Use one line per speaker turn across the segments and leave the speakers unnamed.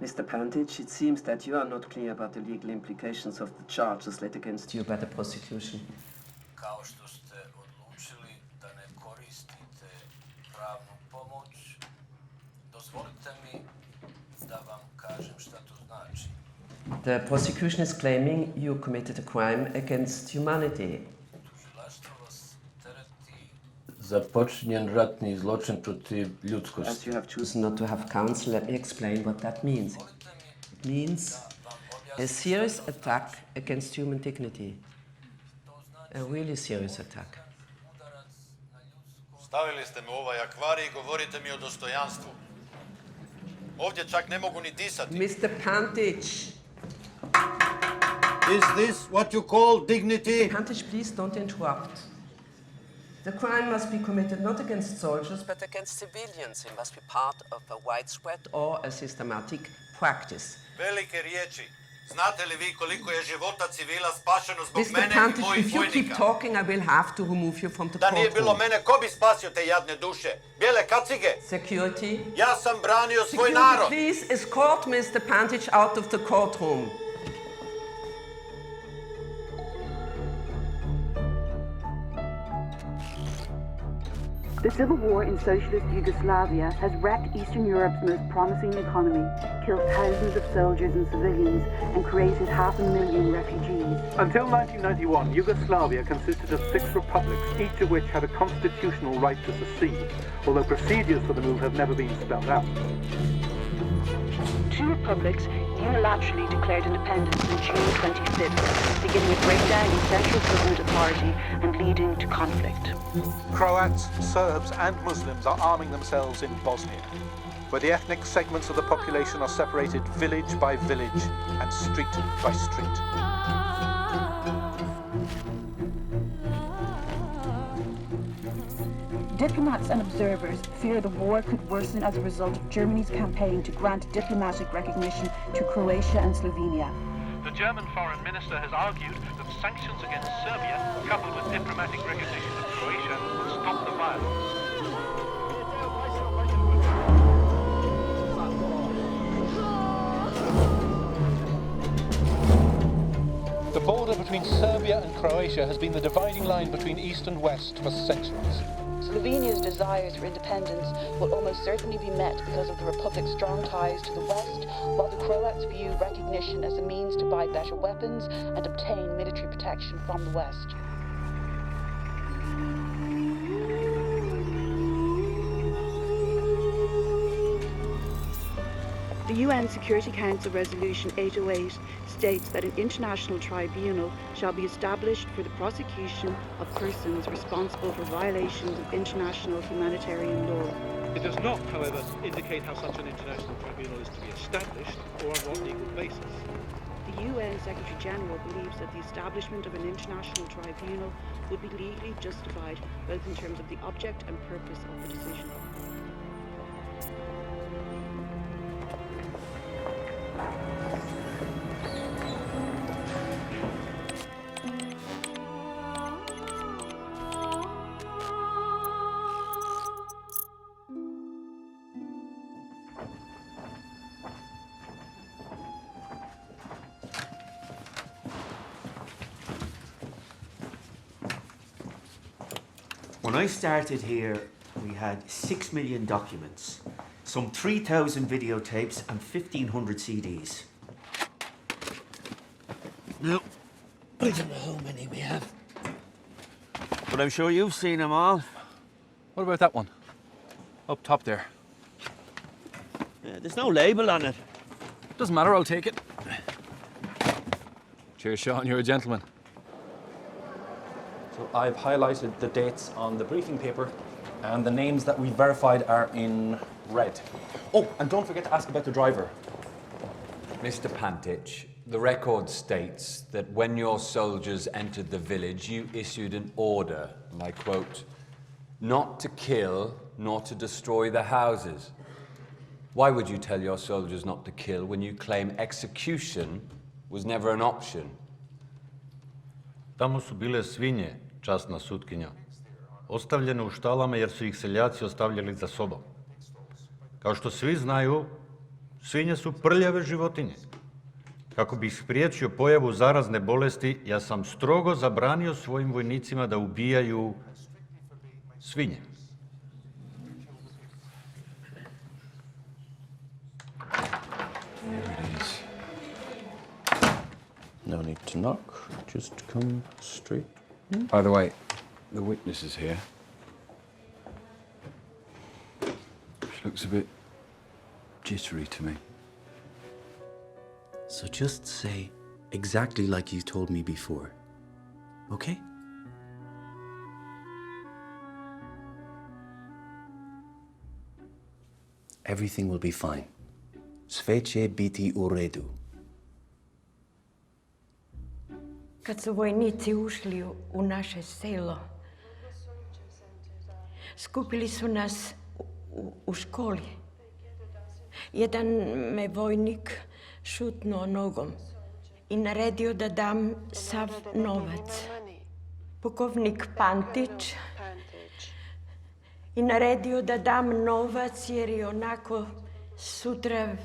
Mr. Pantic, it seems that you are not clear about the legal implications of the charges laid against you by the prosecution.
Kao što ste odlučili da ne koristite pravnu pomoć, dozvolite mi da vam kažem šta to znači.
The prosecution is claiming you committed a crime against humanity.
Tužilaštvo vas tereti za počinjen ratni zločin protiv ljudskosti.
As you have chosen not to have counsel, let me explain what that means. It means a serious attack against human dignity. A really serious attack.
Stavili ste me u ovaj akvarij i govorite mi o dostojanstvu. Ovdje čak ne mogu ni disati.
Mr. Pantic!
Is this what you call dignity?
Mr. Pantic, please don't interrupt. The crime must be committed not against soldiers, but against civilians. It must be part of a widespread or a systematic practice.
Velike riječi. Znate li vi koliko je života civila spašeno zbog
Mr.
mene
Pantic,
i mojih
if you keep
vojnika?
talking, I will have to remove you from the
Da nije bilo
courtroom.
mene, ko bi spasio te jadne duše? Bijele kacige?
Security.
Ja sam branio svoj
Security,
narod.
please escort Mr. Pantic out of the courtroom.
The civil war in socialist Yugoslavia has wrecked Eastern Europe's most promising economy, killed thousands of soldiers and civilians, and created 500,000 refugees.
Until 1991, Yugoslavia consisted of 6 republics, each of which had a constitutional right to secede, although procedures for the move have never been spelled out.
2 republics unilaterally declared independence on June 25th, beginning a breakdown in central government authority and leading to conflict.
Croats, Serbs and Muslims are arming themselves in Bosnia, where the ethnic segments of the population are separated village by village and street by street.
Diplomats and observers fear the war could worsen as a result of Germany's campaign to grant diplomatic recognition to Croatia and Slovenia.
The German foreign minister has argued that sanctions against Serbia, coupled with diplomatic recognition of Croatia, will stop the violence. The border between Serbia and Croatia has been the dividing line between East and West for centuries.
Slovenia's desires for independence will almost certainly be met because of the Republic's strong ties to the West, while the Croats view recognition as a means to buy better weapons and obtain military protection from the West. The UN Security Council Resolution 808 states that an international tribunal shall be established for the prosecution of persons responsible for violations of international humanitarian law.
It does not, however, indicate how such an international tribunal is to be established or on what legal basis.
The UN Secretary General believes that the establishment of an international tribunal would be legally justified both in terms of the object and purpose of the decision.
When I started here, we had 6 million documents, some 3,000 videotapes and 1,500 CDs.
No, I don't know how many we have. But I'm sure you've seen them all.
What about that one? Up top there.
There's no label on it.
Doesn't matter, I'll take it. Cheers, Sean, you're a gentleman.
So I've highlighted the dates on the briefing paper, and the names that we verified are in red. Oh, and don't forget to ask about the driver.
Mr. Pantic, the record states that when your soldiers entered the village, you issued an order, and I quote, not to kill nor to destroy the houses. Why would you tell your soldiers not to kill when you claim execution was never an option?
Tamo su bile svinje, časna sutkinja, ostavljene u štalama jer su ih seljaci ostavljali za sobom. Kao što svi znaju, Svinje su prljave životinje. Kako bih spriječio pojavu zarazne bolesti, ja sam strogo zabranio svojim vojnicima da ubijaju svinje.
No need to knock, just come straight in.
By the way, the witness is here. She looks a bit jittery to me.
So just say exactly like you told me before, okay? Everything will be fine. Sve će biti u redu.
Kad su vojnici ušli u naše selo, skupili su nas u školi. Jedan me vojnik šutnuo nogom i naredio da dam sav novac. Pukovnik Pantić i naredio da dam novac jer i onako sutra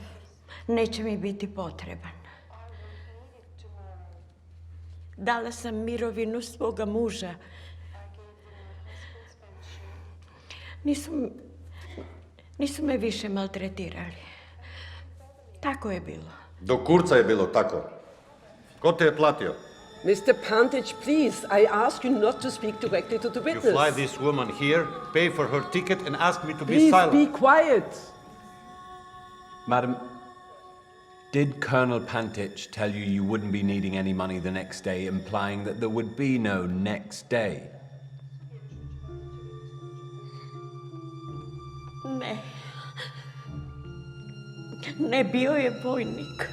neće mi biti potreban. Dala sam mirovinu svoga muža. Nisu me više maltretirali. Tako je bilo.
Do kurca je bilo tako. Ko te je platio?
Mr. Pantic, please, I ask you not to speak directly to the
You
witness.
fly this woman here, pay for her ticket, and ask me to be
Please
silent.
be quiet.
Madam, did Colonel Pantic tell you you wouldn't be needing any money the next day, implying that there would be no next day?
Ne, bio je vojnik.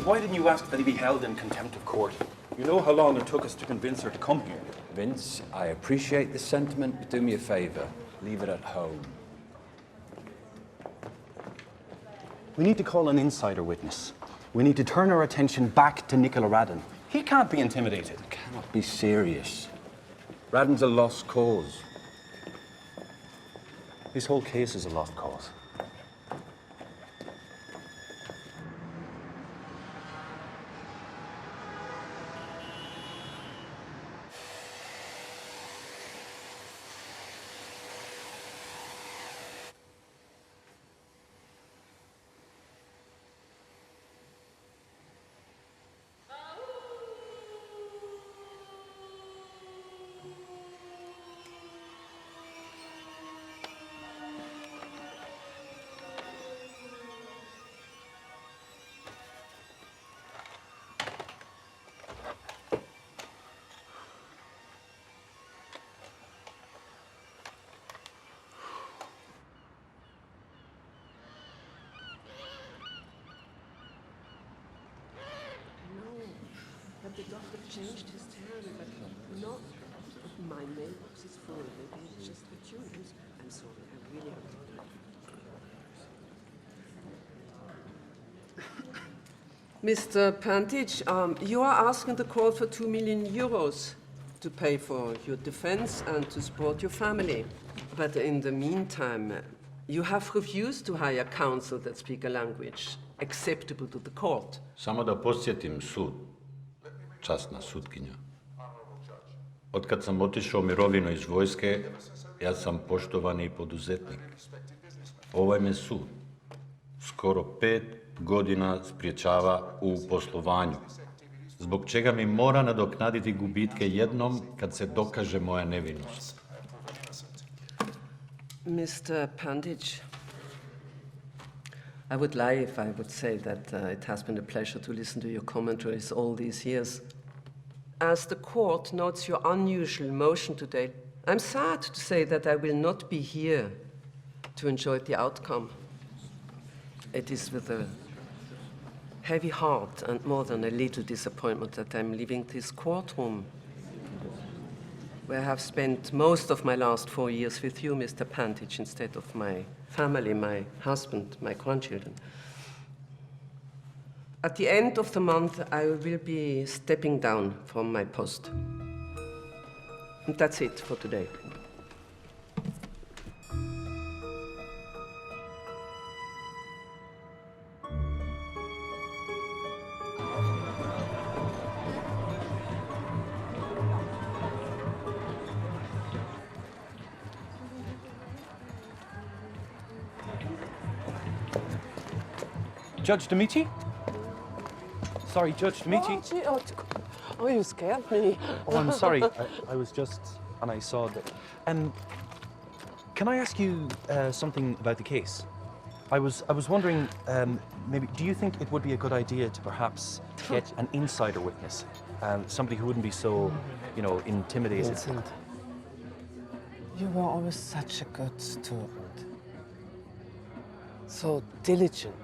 Why didn't you ask that he be held in contempt of court? You know how long it took us to convince her to come here.
Vince, I appreciate the sentiment, but do me a favor. Leave it at home.
We need to call an insider witness. We need to turn our attention back to Nicola Raden. He can't be intimidated.
It cannot be serious. Raden's a lost cause.
This whole case is a lost cause.
But the doctor changed his term, but not my mailbox is full. Maybe it's just the tunes. I'm sorry, I really have to do it. Mr. Pantic, you are asking the court for 2 million euros to pay for your defense and to support your family. But in the meantime, you have refused to hire counsel that speak a language acceptable to the court.
Samo da podsjetim sud, časna sutkinja. Otkad sam otišao u mirovinu iz vojske, ja sam poštovani poduzetnik. Ovaj me sud skoro 5 godina spriječava u poslovanju, zbog čega mi mora nadoknaditi gubitke jednom kad se dokaže moja nevinost.
Mr. Pantic, I would lie if I would say that it has been a pleasure to listen to your commentaries all these years. As the court notes your unusual motion today, I'm sad to say that I will not be here to enjoy the outcome. It is with a heavy heart and more than a little disappointment that I'm leaving this courtroom, where I have spent most of my last 4 years with you, Mr. Pantic, instead of my family, my husband, my grandchildren. At the end of the month, I will be stepping down from my post. And that's it for today.
Judge Demichi? Sorry, Judge Demichi.
Oh, gee, oh, you scared me.
Oh, I'm sorry. I was just, and I saw that. Can I ask you something about the case? I was wondering, maybe, do you think it would be a good idea to perhaps get an insider witness, somebody who wouldn't be so, you know, intimidated?
Vincent, you were always such a good student. So diligent.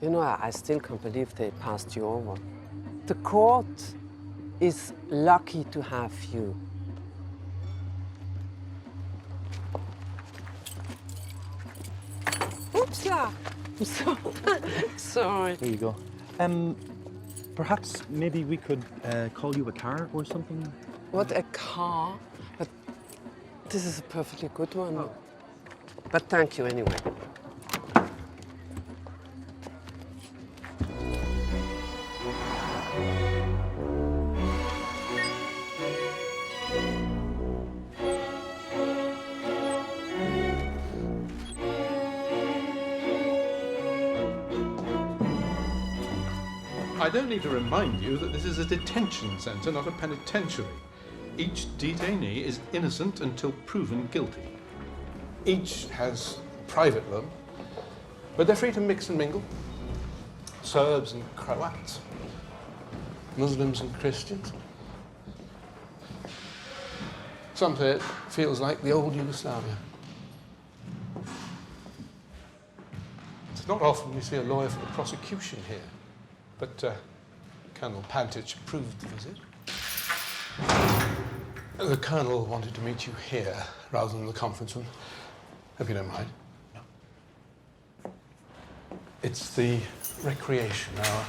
You know, I still can't believe they passed you over. The court is lucky to have you.
Oopsla! I'm so sorry.
There you go. Perhaps maybe we could call you a car or something?
What, a car? But this is a perfectly good one.
Oh. But thank you anyway.
I don't need to remind you that this is a detention centre, not a penitentiary. Each detainee is innocent until proven guilty. Each has a private room, but they're free to mix and mingle. Serbs and Croats, Muslims and Christians. Some say it feels like the old Yugoslavia. It's not often you see a lawyer for the prosecution here. But Colonel Pantic approved the visit. The Colonel wanted to meet you here rather than the conference room. Hope you don't mind. No. It's the recreation hour.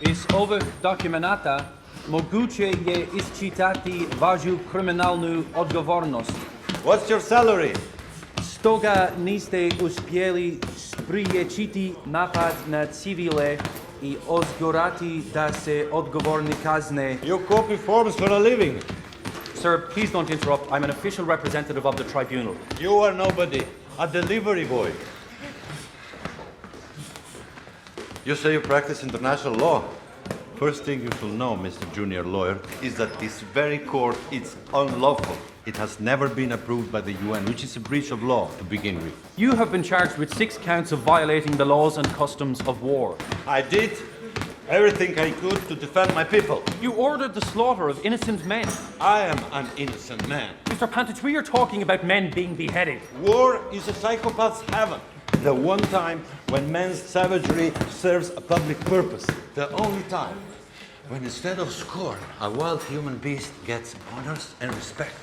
Iz ovih dokumenata moguće je isčitati vašu kriminalnu odgovornost.
What's your salary?
Stoga niste uspjeli spriječiti napad na civile I osigurati da se odgovorni kazne.
You copy forms for a living.
Sir, please don't interrupt. I'm an official representative of the tribunal.
You are nobody. A delivery boy. You say you practice international law. First thing you should know, Mr. Junior Lawyer, is that this very court is unlawful. It has never been approved by the UN, which is a breach of law to begin with.
You have been charged with 6 counts of violating the laws and customs of war.
I did everything I could to defend my people.
You ordered the slaughter of innocent men.
I am an innocent man.
Mr. Pantic, we are talking about men being beheaded.
War is a psychopath's heaven. The one time when man's savagery serves a public purpose. The only time when instead of scorn, a wild human beast gets honors and respect.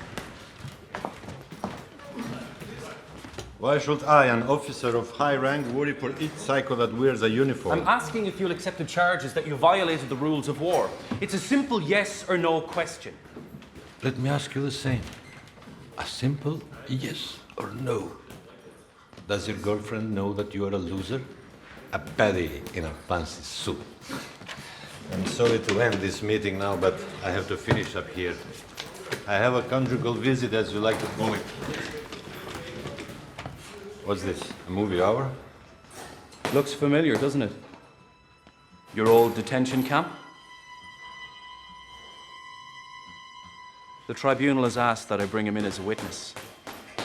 Why should I, an officer of high rank, worry for each psycho that wears a uniform?
I'm asking if you'll accept the charges that you violated the rules of war. It's a simple yes or no question.
Let me ask you the same. A simple yes or no. Does your girlfriend know that you are a loser? A baddie in a fancy suit. I'm sorry to end this meeting now, but I have to finish up here. I have a conjugal visit, as you like to call it. What's this, a movie hour?
Looks familiar, doesn't it? Your old detention camp? The tribunal has asked that I bring him in as a witness.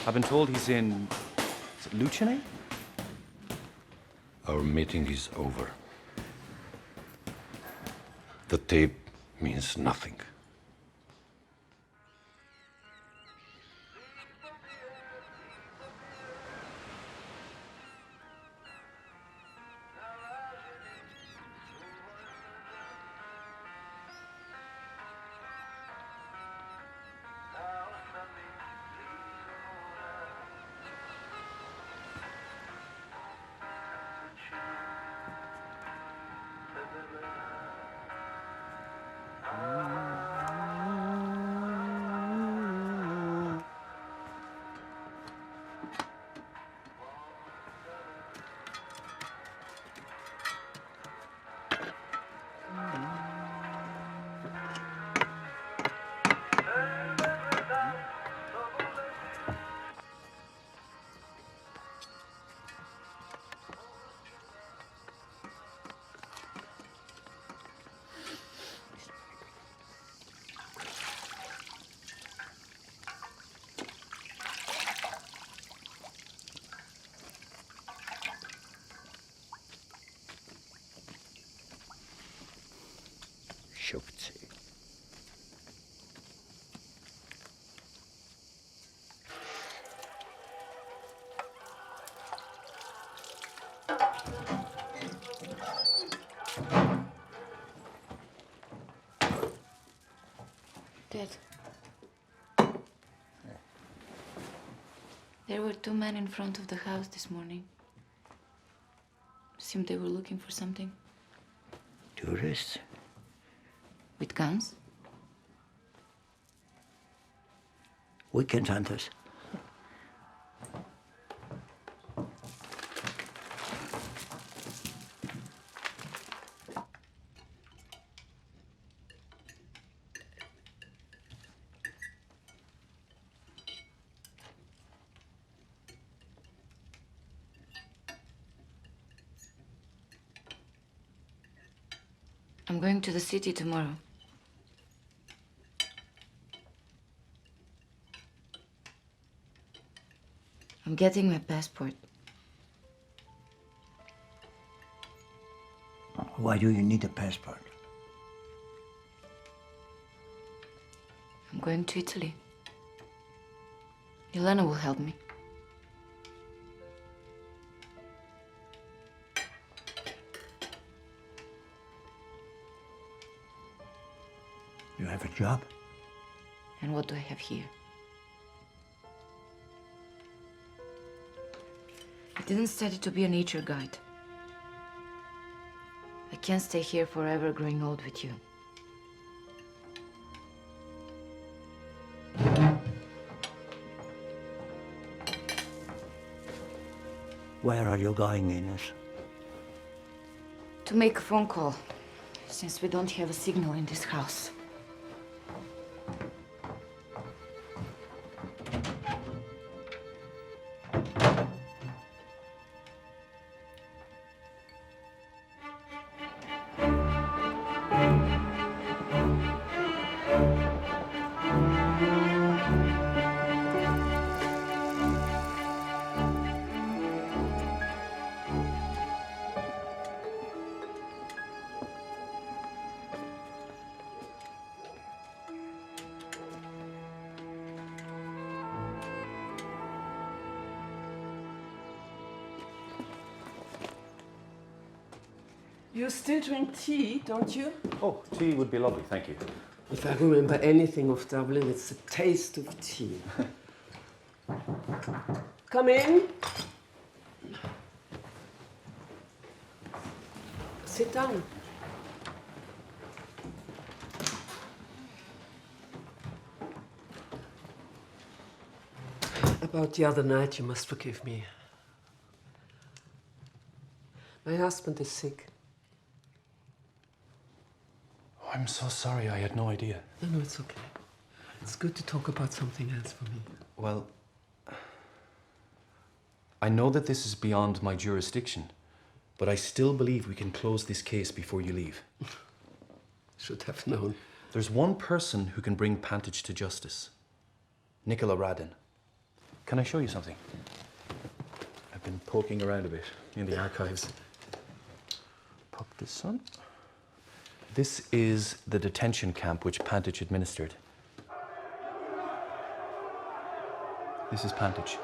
I've been told he's in... is it Lucene?
Our meeting is over. The tape means nothing.
šupci.
Dad. There were two men in front of the house this morning. Seemed they were looking for something.
Tourists?
With guns?
Weekend hunters.
I'm going to the city tomorrow. I'm getting my passport.
Why do you need a passport?
I'm going to Italy. Elena will help me.
You have a job?
And what do I have here? I didn't study to be a nature guide. I can't stay here forever growing old with you.
Where are you going, Ines?
To make a phone call, since we don't have a signal in this house.
You still drink tea, don't you?
Oh, tea would be lovely, thank you.
If I remember anything of Dublin, it's the taste of tea. Come in. Sit down. About the other night, you must forgive me. My husband is sick.
Oh, I'm so sorry, I had no idea.
No, it's okay. It's good to talk about something else for me.
Well, I know that this is beyond my jurisdiction, but I still believe we can close this case before you leave.
Should have known.
There's one person who can bring Pantic to justice. Nicola Raden. Can I show you something? I've been poking around a bit in the archives. Pop this on. This is the detention camp which Pantic administered. This is Pantic.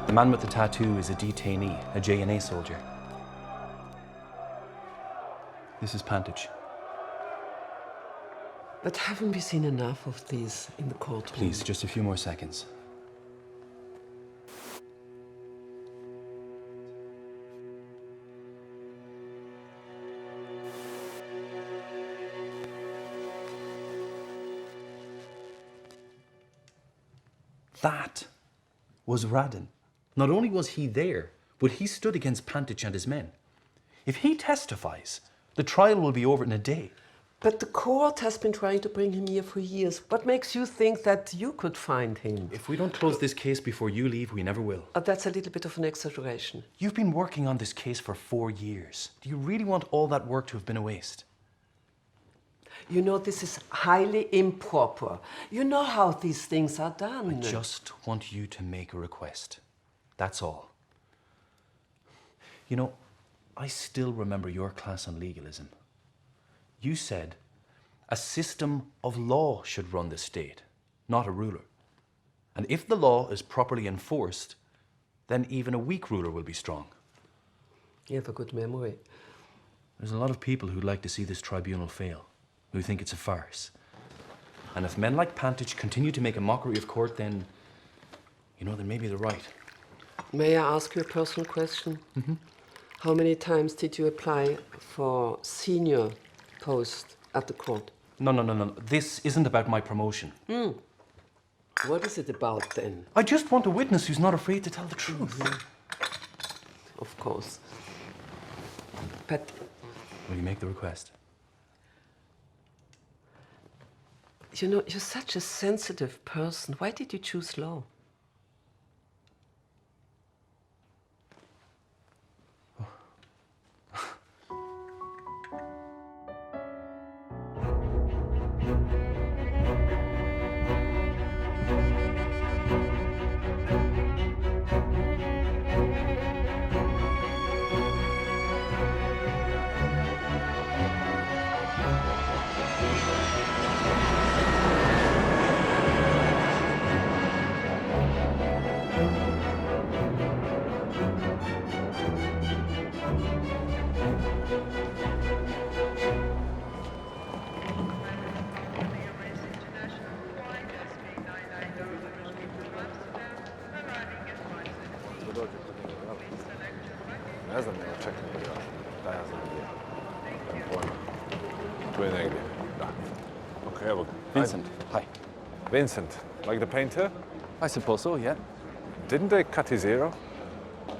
The man with the tattoo is a detainee, a JNA soldier. This is Pantic.
But haven't we seen enough of these in the courtroom?
Please, just a few more seconds. That was Raden. Not only was he there, but he stood against Pantic and his men. If he testifies, the trial will be over in a day.
But the court has been trying to bring him here for years. What makes you think that you could find him?
If we don't close this case before you leave, we never will.
That's a little bit of an exaggeration.
You've been working on this case for 4 years. Do you really want all that work to have been a waste?
You know, this is highly improper. You know how these things are done.
I just want you to make a request. That's all. You know, I still remember your class on legalism. You said a system of law should run the state, not a ruler. And if the law is properly enforced, then even a weak ruler will be strong.
You have a good memory.
There's a lot of people who'd like to see this tribunal fail, who think it's a farce. And if men like Pantic continue to make a mockery of court, then, you know, then maybe they're right.
May I ask you a personal question?
Mm-hmm.
How many times did you apply for senior post at the court?
No. This isn't about my promotion.
What is it about then?
I just want a witness who's not afraid to tell the truth.
Of course. But
will you make the request?
You know, you're such a sensitive person. Why did you choose law?
Ne znam, evo, čekaj, da ja znam gdje. Nemam pojma. Tu je negdje, da. Ok, evo ga.
Vincent, hi.
Vincent, like the painter?
I suppose so, yeah.
Didn't they cut his ear off?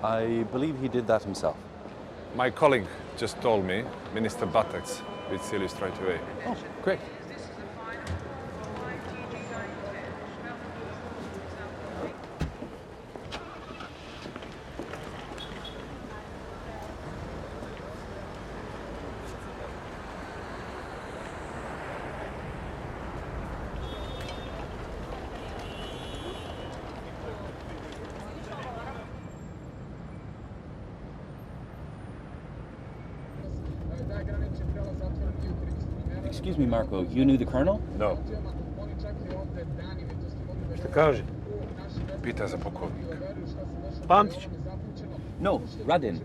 I believe he did that himself.
My colleague just told me, Minister Batax, with seal straight away.
Oh, great. Excuse me, Marco, you knew the colonel?
No.
Šta kaže?
Pita za pukovnika.
Pantić?
No, Raden.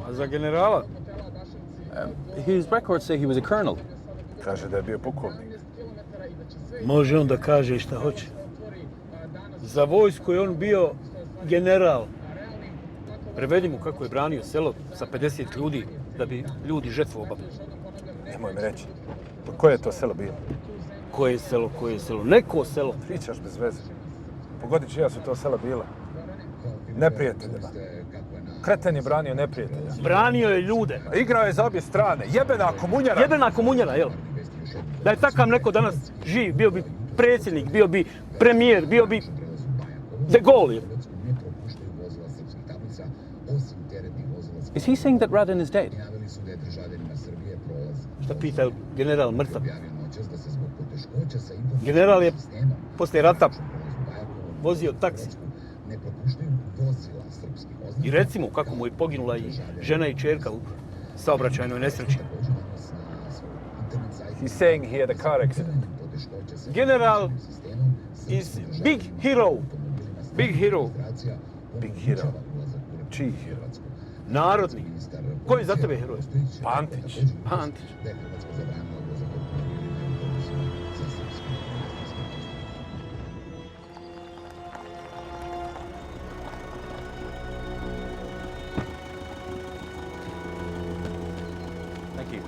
A za generala?
His records say he was a colonel.
Kaže da je bio pukovnik.
Može on da kaže šta hoće. Za vojsku je on bio general. Prevedi mu kako je branio selo sa 50 ljudi da bi ljudi žetvu obavili.
Nemoj mi reći. Pa koje je to selo bilo?
Koje selo, koje selo? Neko selo.
Pričaš bez veze. Pogodi čija su to sela bila. Neprijateljima. Kreten je branio neprijatelja.
Branio je ljude.
A igrao je za obje strane. Jebena komunjara.
Jebena komunjara, jel? Da je takav neko danas živ, bio bi predsjednik, bio bi premijer, bio bi de Gaulle.
Is he saying that Raden is dead?
Šta pita general mrtav? General je poslije rata vozio taksi. I recimo kako mu je poginula i žena i čerka u saobraćajnoj nesreći.
He's saying he had a car accident.
General is big hero. Big hero.
Big hero. Čiji hero?
Narodni. Ko je za tebe heroj?
Pantić.
Pantić.
Thank you.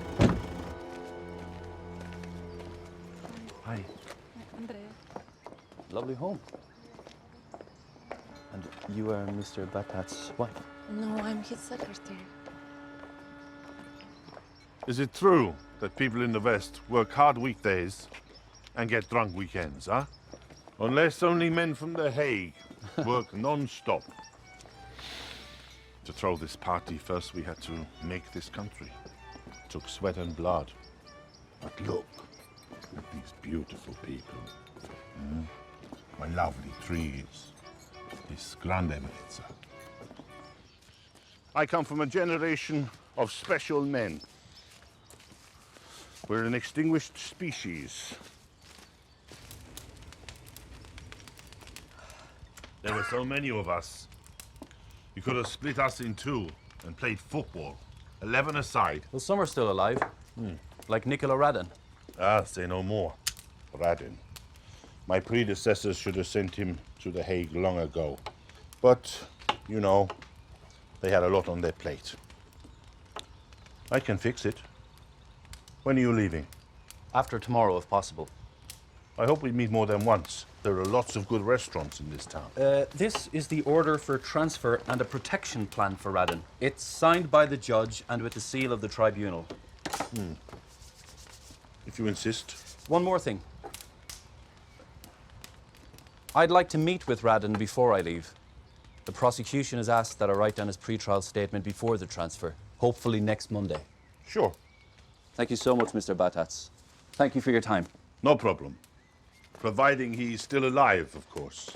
Hi.
Andrea.
Lovely home. And you are Mr. Batat's wife?
No, I'm his secretary.
Is it true that people in the West work hard weekdays and get drunk weekends, huh? Unless only men from The Hague work non-stop. To throw this party, first we had to make this country. It took sweat and blood. But look at these beautiful people. My lovely trees. This grande bellezza. I come from a generation of special men. We're an extinguished species. There were so many of us. You could have split us in two and played football, 11 aside.
Well, some are still alive, like Nicola Raden.
Ah, say no more. Raden. My predecessors should have sent him to The Hague long ago. But, you know, they had a lot on their plate. I can fix it. When are you leaving?
After tomorrow, if possible.
I hope we meet more than once. There are lots of good restaurants in this town.
This is the order for transfer and a protection plan for Raden. It's signed by the judge and with the seal of the tribunal.
If you insist.
One more thing. I'd like to meet with Raden before I leave. The prosecution has asked that I write down his pre-trial statement before the transfer, hopefully next Monday.
Sure.
Thank you so much, Mr. Batats. Thank you for your time.
No problem. Providing he's still alive, of course.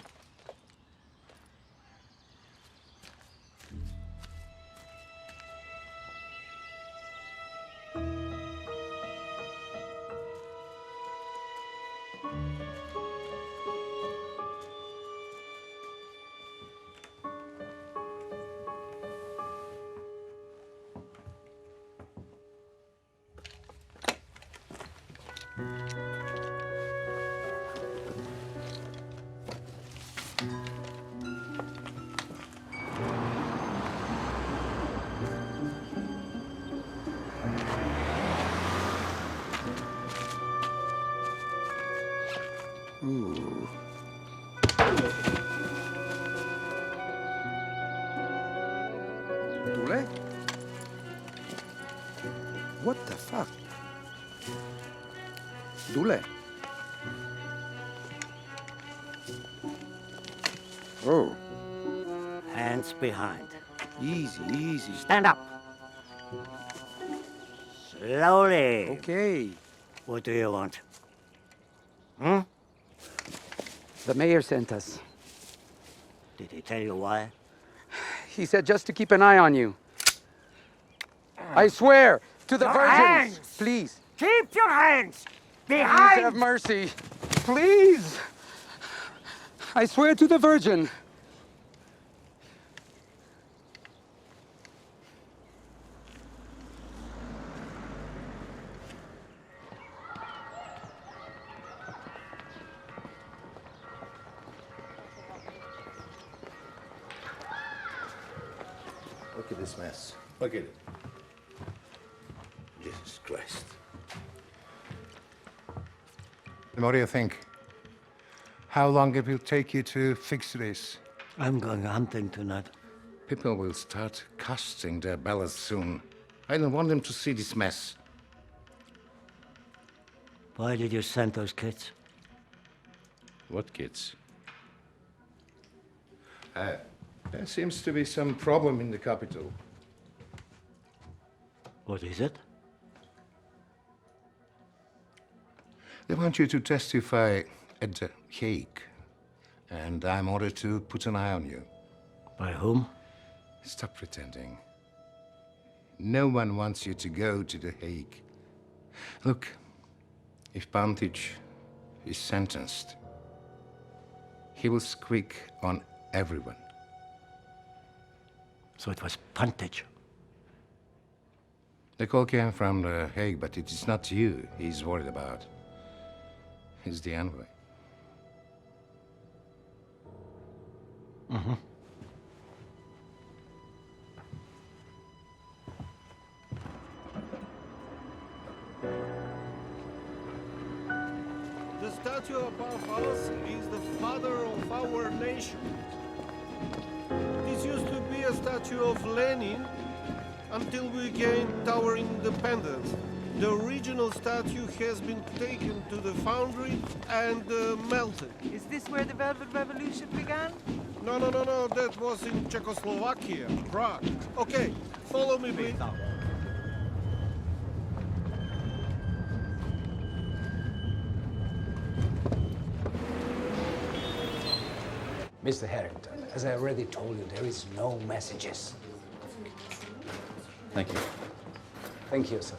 Dule? What the fuck? Dule? Oh.
Hands behind.
Easy, easy.
Stand up. Slowly.
Okay.
What do you want?
The mayor sent us.
Did he tell you why?
He said just to keep an eye on you. I swear to the
Your
virgins.
hands!
Please.
Keep your hands
Please
behind!
have mercy. Please. I swear to the Virgin.
Look at this mess. Look at it. Jesus Christ.
And what do you think? How long it will take you to fix this?
I'm going hunting tonight.
People will start casting their ballots soon. I don't want them to see this mess.
Why did you send those kids?
What kids? There seems to be some problem in the capital.
What is it?
They want you to testify at The Hague. And I'm ordered to put an eye on you.
By whom?
Stop pretending. No one wants you to go to The Hague. Look, if Pantic is sentenced, he will squeak on everyone.
So it was Pantic.
The call came from The Hague, but it is not you he's worried about. It's the envoy.
Mm-hmm.
The statue above us is the father of our nation. This used to be a statue of Lenin, until we gain our independence. The original statue has been taken to the foundry and melted.
Is this where the Velvet Revolution began?
No, that was in Czechoslovakia, Prague. Okay, follow me, please.
Mr. Harrington, as I already told you, there is no messages.
Thank you.
Thank you, sir.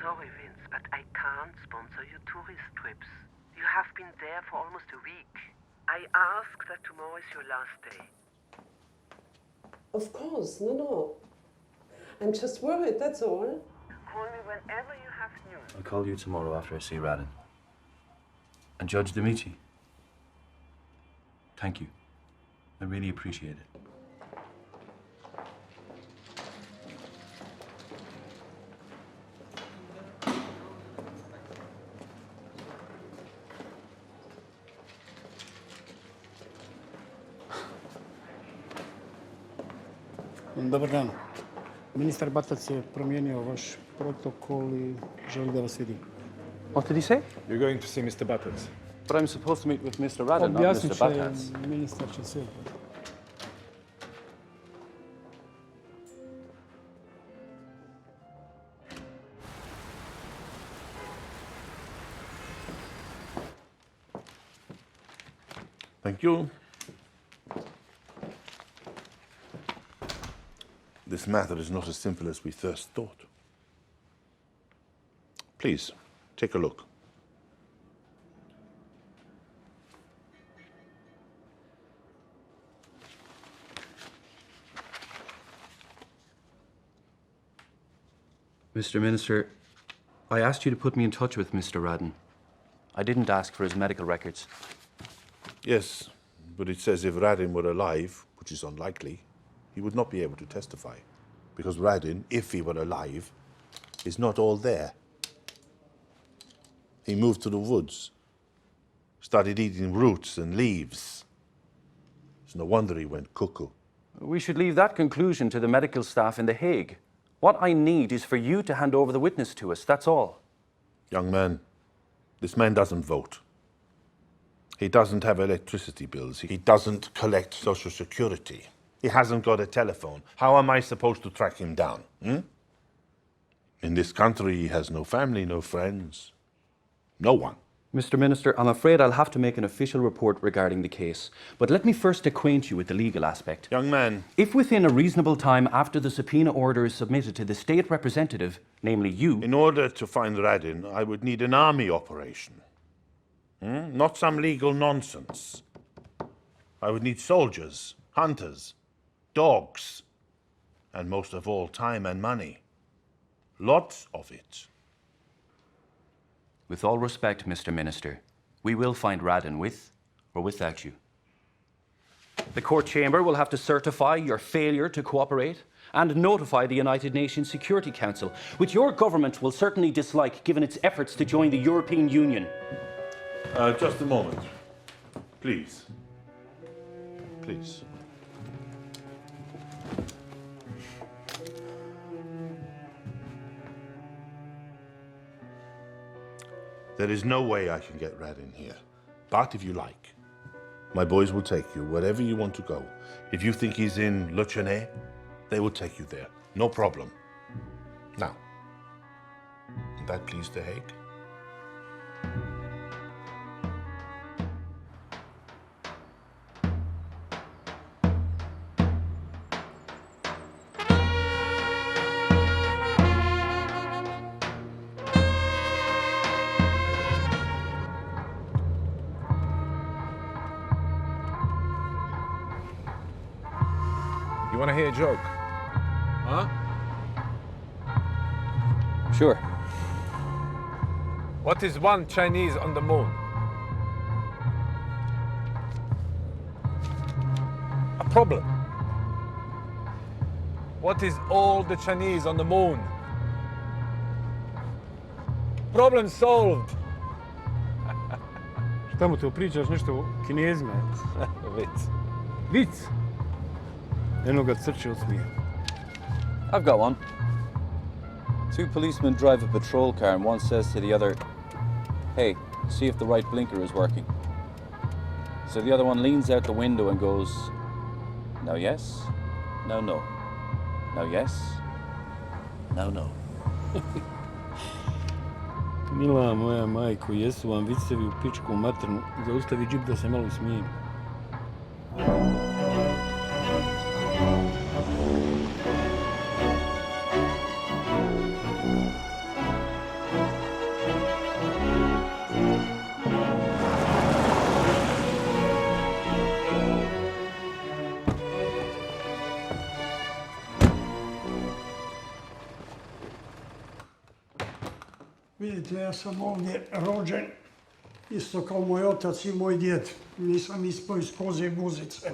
Sorry, Vince, but I can't sponsor your tourist trips. You have been there for almost a week. I ask that tomorrow is your last day. Of course, no. I'm just worried, that's all. Call me whenever you have news.
I'll call you tomorrow after I see Raden. And Judge Dimitri, thank you. I really appreciate it.
Dobar dan. Ministar Batac je promijenio vaš protokol I želi da vas vidi.
What did he say?
You're going to see Mr. Batac.
But I'm supposed to meet with Mr. Raden, not
Objasnit
Mr.
će,
Batac.
ministar će sve.
Thank you. This matter is not as simple as we first thought. Please, take a look.
Mr. Minister, I asked you to put me in touch with Mr. Raden. I didn't ask for his medical records.
Yes, but it says if Raden were alive, which is unlikely, he would not be able to testify. Because Raden, if he were alive, is not all there. He moved to the woods, started eating roots and leaves. It's no wonder he went cuckoo.
We should leave that conclusion to the medical staff in The Hague. What I need is for you to hand over the witness to us, that's all.
Young man, this man doesn't vote. He doesn't have electricity bills. He doesn't collect Social Security. He hasn't got a telephone. How am I supposed to track him down? In this country, he has no family, no friends. No one.
Mr. Minister, I'm afraid I'll have to make an official report regarding the case. But let me first acquaint you with the legal aspect.
Young man.
If within a reasonable time after the subpoena order is submitted to the state representative, namely you...
In order to find Raden, I would need an army operation. Not some legal nonsense. I would need soldiers, hunters, dogs, and most of all, time and money. Lots of it.
With all respect, Mr. Minister, we will find Raden with or without you. The court chamber will have to certify your failure to cooperate and notify the United Nations Security Council, which your government will certainly dislike given its efforts to join the European Union.
Just a moment. Please. Please.
There is no way I can get Raden here. But if you like, my boys will take you wherever you want to go. If you think he's in Le Chenet, they will take you there. No problem. Now, would that please the Hague?
You want to hear a joke? Huh?
Sure.
What is one Chinese on the moon? A problem. What is all the Chinese on the moon? Problem solved.
Šta mu to pričaš nešto o Kinezima?
Vic.
Vic? Eno ga crče od smije.
I've got one. Two policemen drive a patrol car and one says to the other, "Hey, see if the right blinker is working." So the other one leans out the window and goes, "Now yes, now no. Now yes, now no."
Mila moja majko, jesu vam vicevi u pičku maternu. Zaustavi džip da se malo smijem.
Vidite, ja sam ovdje rođen, isto kao moj otac i moj djed. Nisam ispao iz kozje guzice.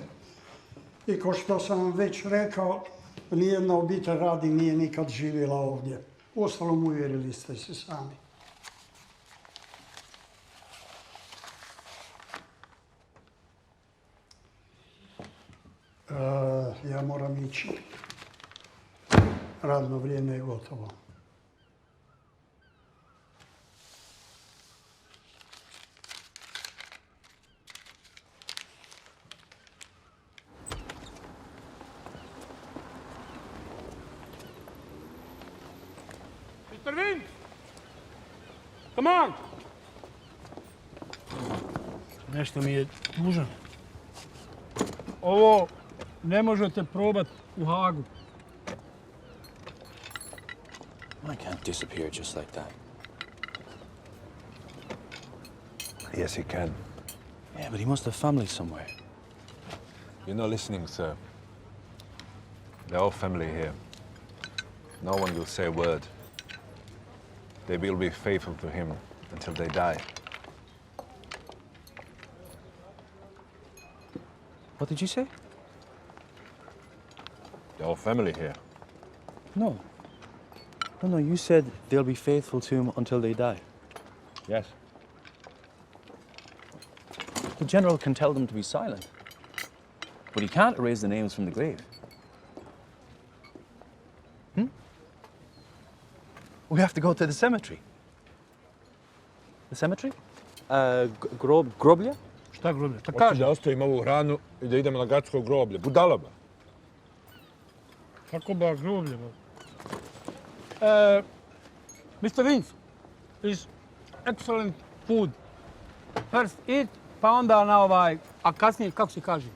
I kao što sam vam već rekao, nijedna obitelj Radi nije nikad živjela ovdje. Uostalom, uvjerili ste se sami. Ja moram ići. Radno vrijeme je gotovo.
Mr. Vince! Come on! Nešto mi je dužan. Ovo ne možete probat u Hagu.
I can't disappear just like that.
Yes, he can.
Yeah, but he must have family somewhere.
You're not listening, sir. They're all family here. No one will say a word. They will be faithful to him until they die.
What did you say?
They're all family here.
No. No, you said they'll be faithful to him until they die.
Yes.
The general can tell them to be silent, but he can't erase the names from the grave. We have to go to the cemetery. The cemetery? Groblje?
Šta groblje? Šta
Hoću
kaže?
da ostavim ovu hranu i da idemo na gradsko groblje. Budala ba.
Kako ba groblje, ba? Mr. Vince, is excellent food. First eat, pa onda na ovaj, a kasnije, kako se kaže?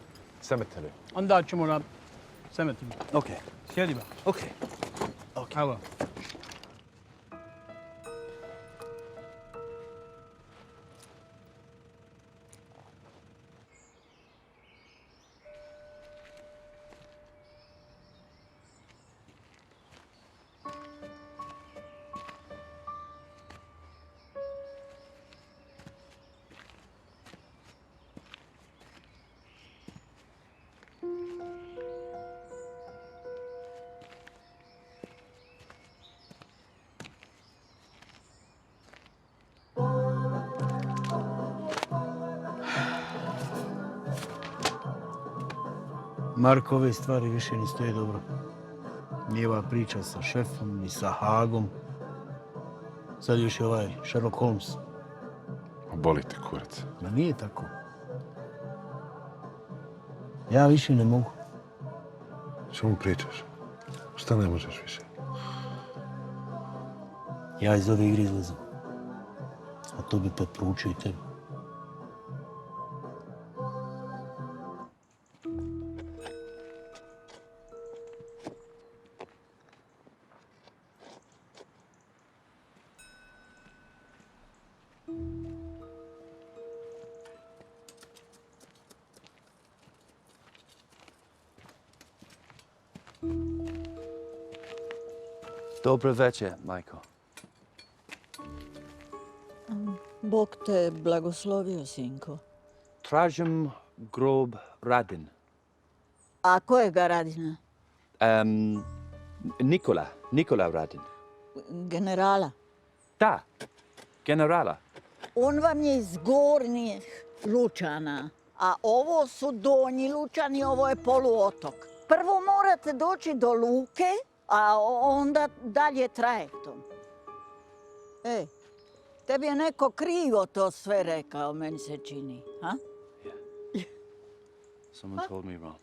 Cemetery.
Onda ćemo na cemetery.
Okay.
Sjedi ba.
Okay.
Evo. Marko, ove stvari više ne stoje dobro. Nije ova priča sa šefom, ni sa Hagom. Sad još je ovaj Sherlock Holmes.
Boli te kurac.
Ma nije tako. Ja više ne mogu.
Čemu pričaš? Šta ne možeš više?
Ja iz ove igre izlazim. A to bi preporučio i tebi.
Dobro večer, majko.
Bog te blagoslovio, sinko.
Tražim grob Raden.
A kojega Radina?
Nikola Raden.
Generala.
Da, generala.
On vam je iz gornjih Lučana, a ovo su donji Lučani, ovo je poluotok. Prvo morate doći do luke, a onda dalje trajektom. Tebi je neko krivo to sve rekao, meni se čini, ha?
Someone told me wrong.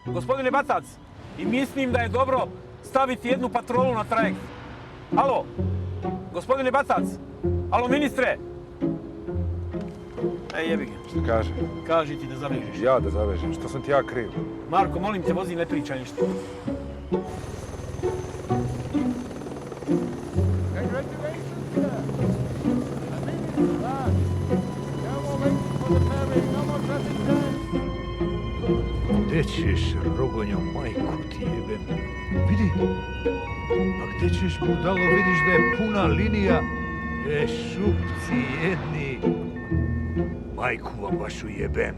Gospodine Batac, i mislim da je dobro staviti jednu patrolu na trajekt. Alo, gospodine Batac, alo ministre. Jebi ga.
Šta kaže?
Kaži ti da zavežeš.
Ja da zavežem, što sam ti ja kriv?
Marko, molim te, vozi, ne pričaj ništa.
Gde ćeš, rogonjo, majku ti jebem? Vidi, a gde ćeš, budalo, vidiš da je puna linija? Šupci jedni. Majku vam vašu jebem.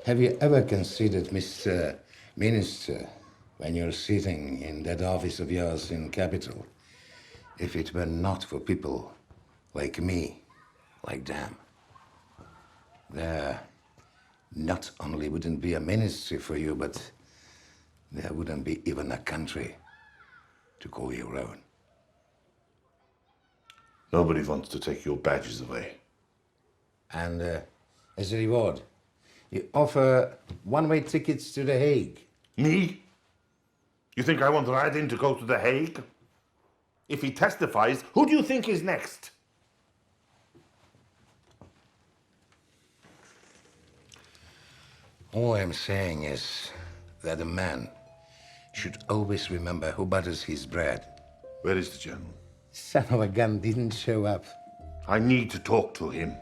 Have you ever considered, Mr. Minister, when you're sitting in that office of yours in Capitol, if it were not for people like me, like them, there not only wouldn't be a ministry for you, but there wouldn't be even a country to call your own.
Nobody wants to take your badges away.
And as a reward, you offer one-way tickets to The Hague.
Me? You think I want Raden to go to The Hague? If he testifies, who do you think is next?
All I'm saying is that a man should always remember who butters his bread.
Where is the general?
Son of a gun didn't show up.
I need to talk to him.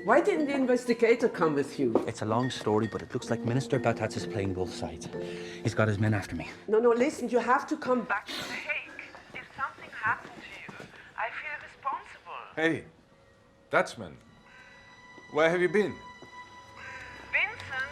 Why didn't the investigator come with you?
It's a long story, but it looks like Minister Batats is playing both sides. He's got his men after me.
No, listen, you have to come back.
To The Hague. If something happened to you, I feel responsible.
Hey, Dutchman. Where have you been?
Vincent?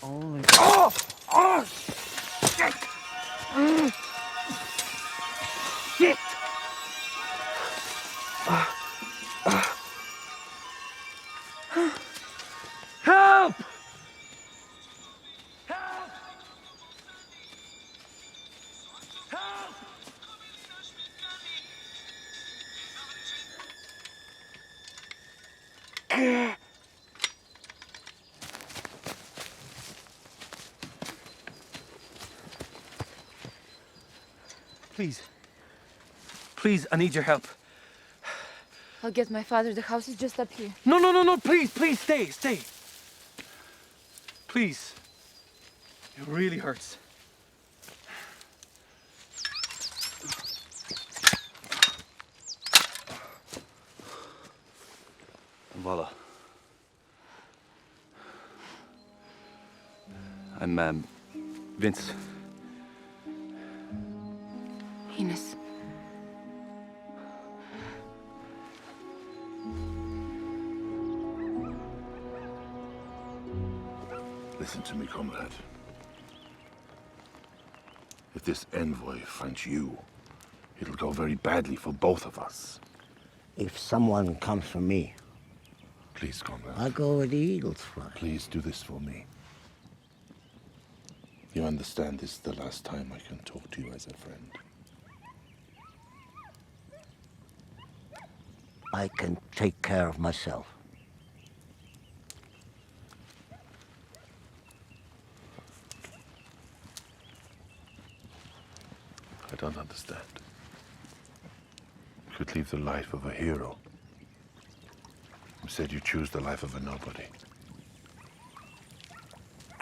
Only.
Oh! Oh! Shit! Shit!
Help! Please. Please, I need your help.
I'll get my father. The house is just up here.
No, please, stay. Please. It really hurts. Voila. I'm, Vince.
Ines.
Listen to me, comrade. If this envoy finds you, it'll go very badly for both of us.
If someone comes for me,
please, comrade.
I'll go where the eagles fly.
Please do this for me. You understand this is the last time I can talk to you as a friend.
I can take care of myself.
I don't understand. You could live the life of a hero. Instead, you choose the life of a nobody.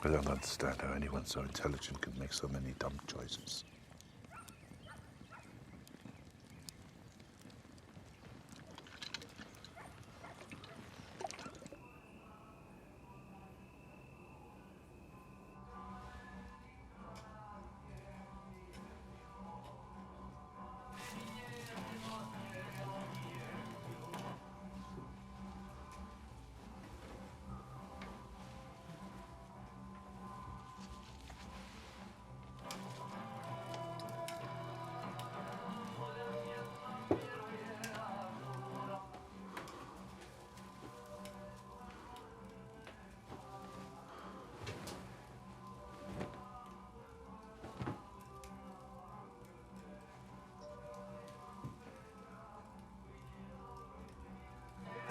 I don't understand how anyone so intelligent can make so many dumb choices.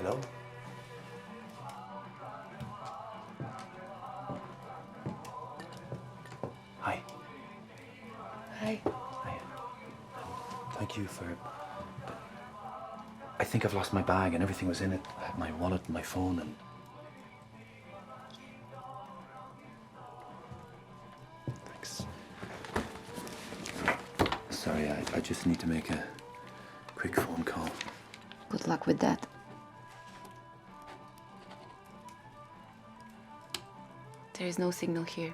Hello? Hi.
Hi.
Thank you for... I think I've lost my bag and everything was in it. I had my wallet and my phone and... Thanks. Sorry, I just need to make a quick phone call.
Good luck with that. There is no signal here.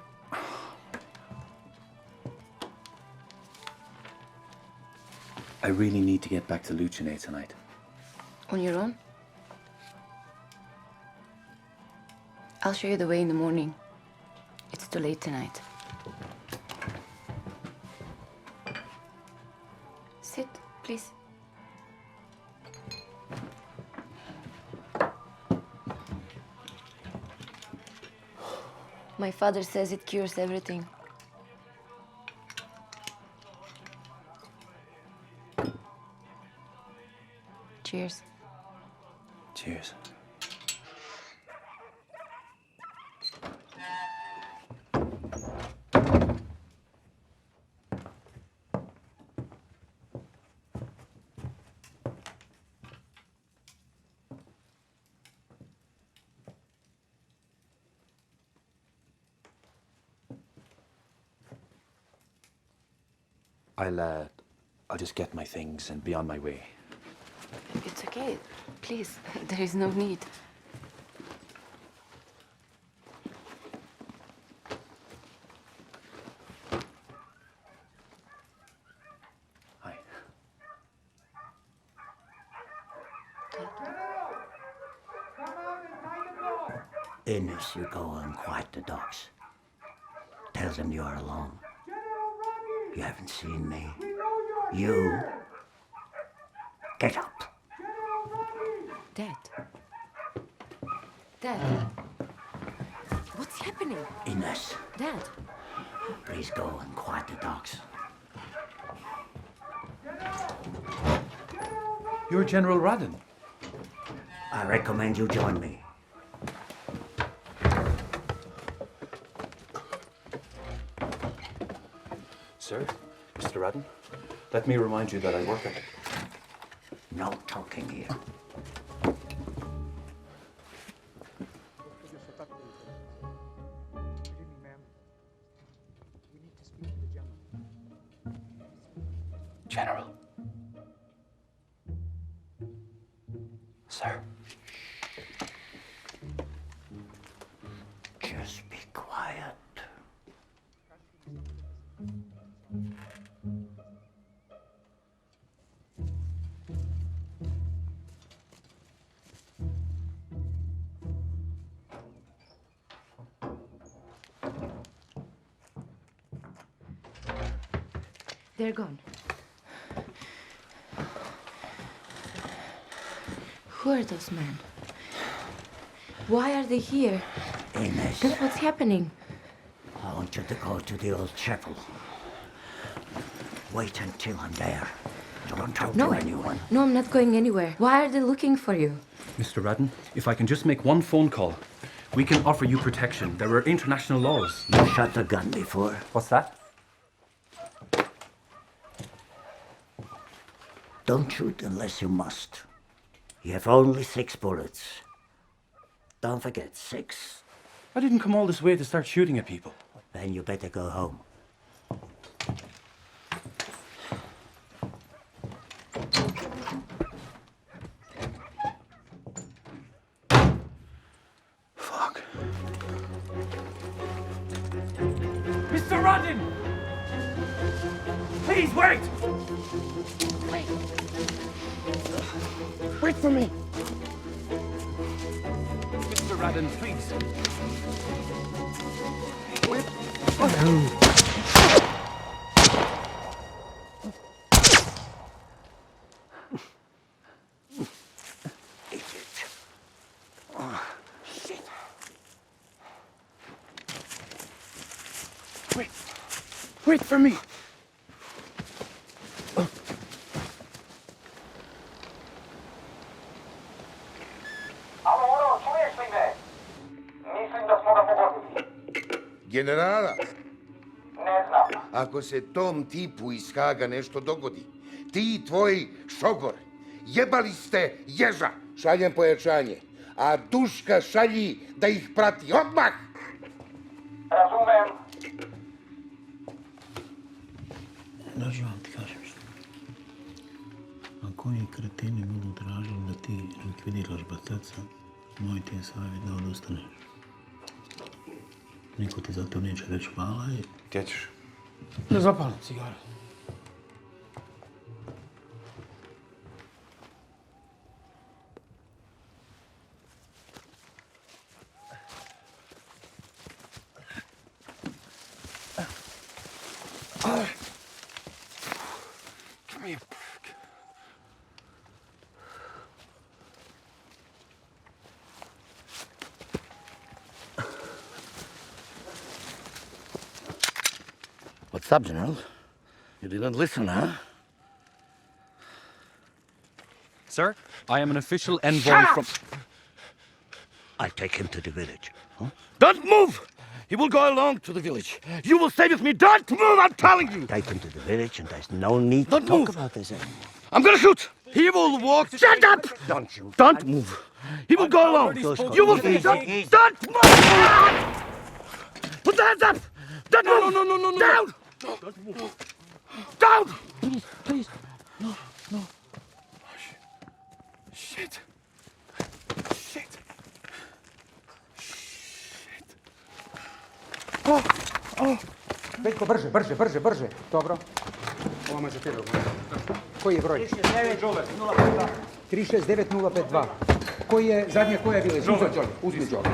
I really need to get back to Lucene tonight.
On your own? I'll show you the way in the morning. It's too late tonight. Sit, please. My father says it cures everything. Cheers.
Cheers. I'll just get my things and be on my way.
It's okay. Please, there is no need.
Hi.
Ines, you go and quiet the dogs. Tell them you are alone. You haven't seen me. You get up.
Dad. Dad. What's happening?
Ines,
Dad.
please go and quiet the dogs.
You're General Raden.
I recommend you join me.
Sir, Mr. Raden, let me remind you that I work at...
No talking here.
General. Sir.
Just be quiet.
They're gone. Who are those men? Why are they here?
Ines,
That's what's happening.
I want you to go to the old chapel. Wait until I'm there. Don't talk
No,
to anyone.
no, I'm not going anywhere. Why are they looking for you?
Mr. Raden, if I can just make one phone call, we can offer you protection. There are international laws.
You shot the gun before?
What's that?
Don't shoot unless you must. You have only 6 bullets. Don't forget, 6.
I didn't come all this way to start shooting at people.
Then you better go home.
Fuck. Mr. Raden! Please wait!
Wait for me.
Mr. Raden, please.
Wait. Wait for me.
Generala? Ne znam. Ako se tom tipu iz Haga nešto dogodi, ti i tvoj šogor, jebali ste ježa, šaljem pojačanje, a Duška šalji da ih prati odmah! Razumem.
Daću vam ti kažem što. Ako oni kreteni budu tražili da ti likvidiraš bataca, moj ti je savjet da odustaneš. Niko ti zato neće reći hvala i...
Gdje ćeš?
Ne zapalim cigaru.
Give me a break.
What's up, General? You didn't listen, huh?
Sir, I am an official envoy
Shut
from...
up! I take him to the village. Huh?
Don't move! He will go along to the village. You will stay with me. Don't move, I'm telling you!
Take him to the village, and there's no need
Don't
to talk
move.
about this anymore.
I'm gonna shoot! He will walk... Shut up!
Don't you?
Don't move! He will go along! You will see! Don't move! Put the hands up! Don't move! No! Down! Don't move! Down!
Please. No.
Shit!
Mitko, brže. Dobro. Ovo me za tebe. Koji je broj? 369-052. Koji je zadnje, koja je bila? Uzmi Đole.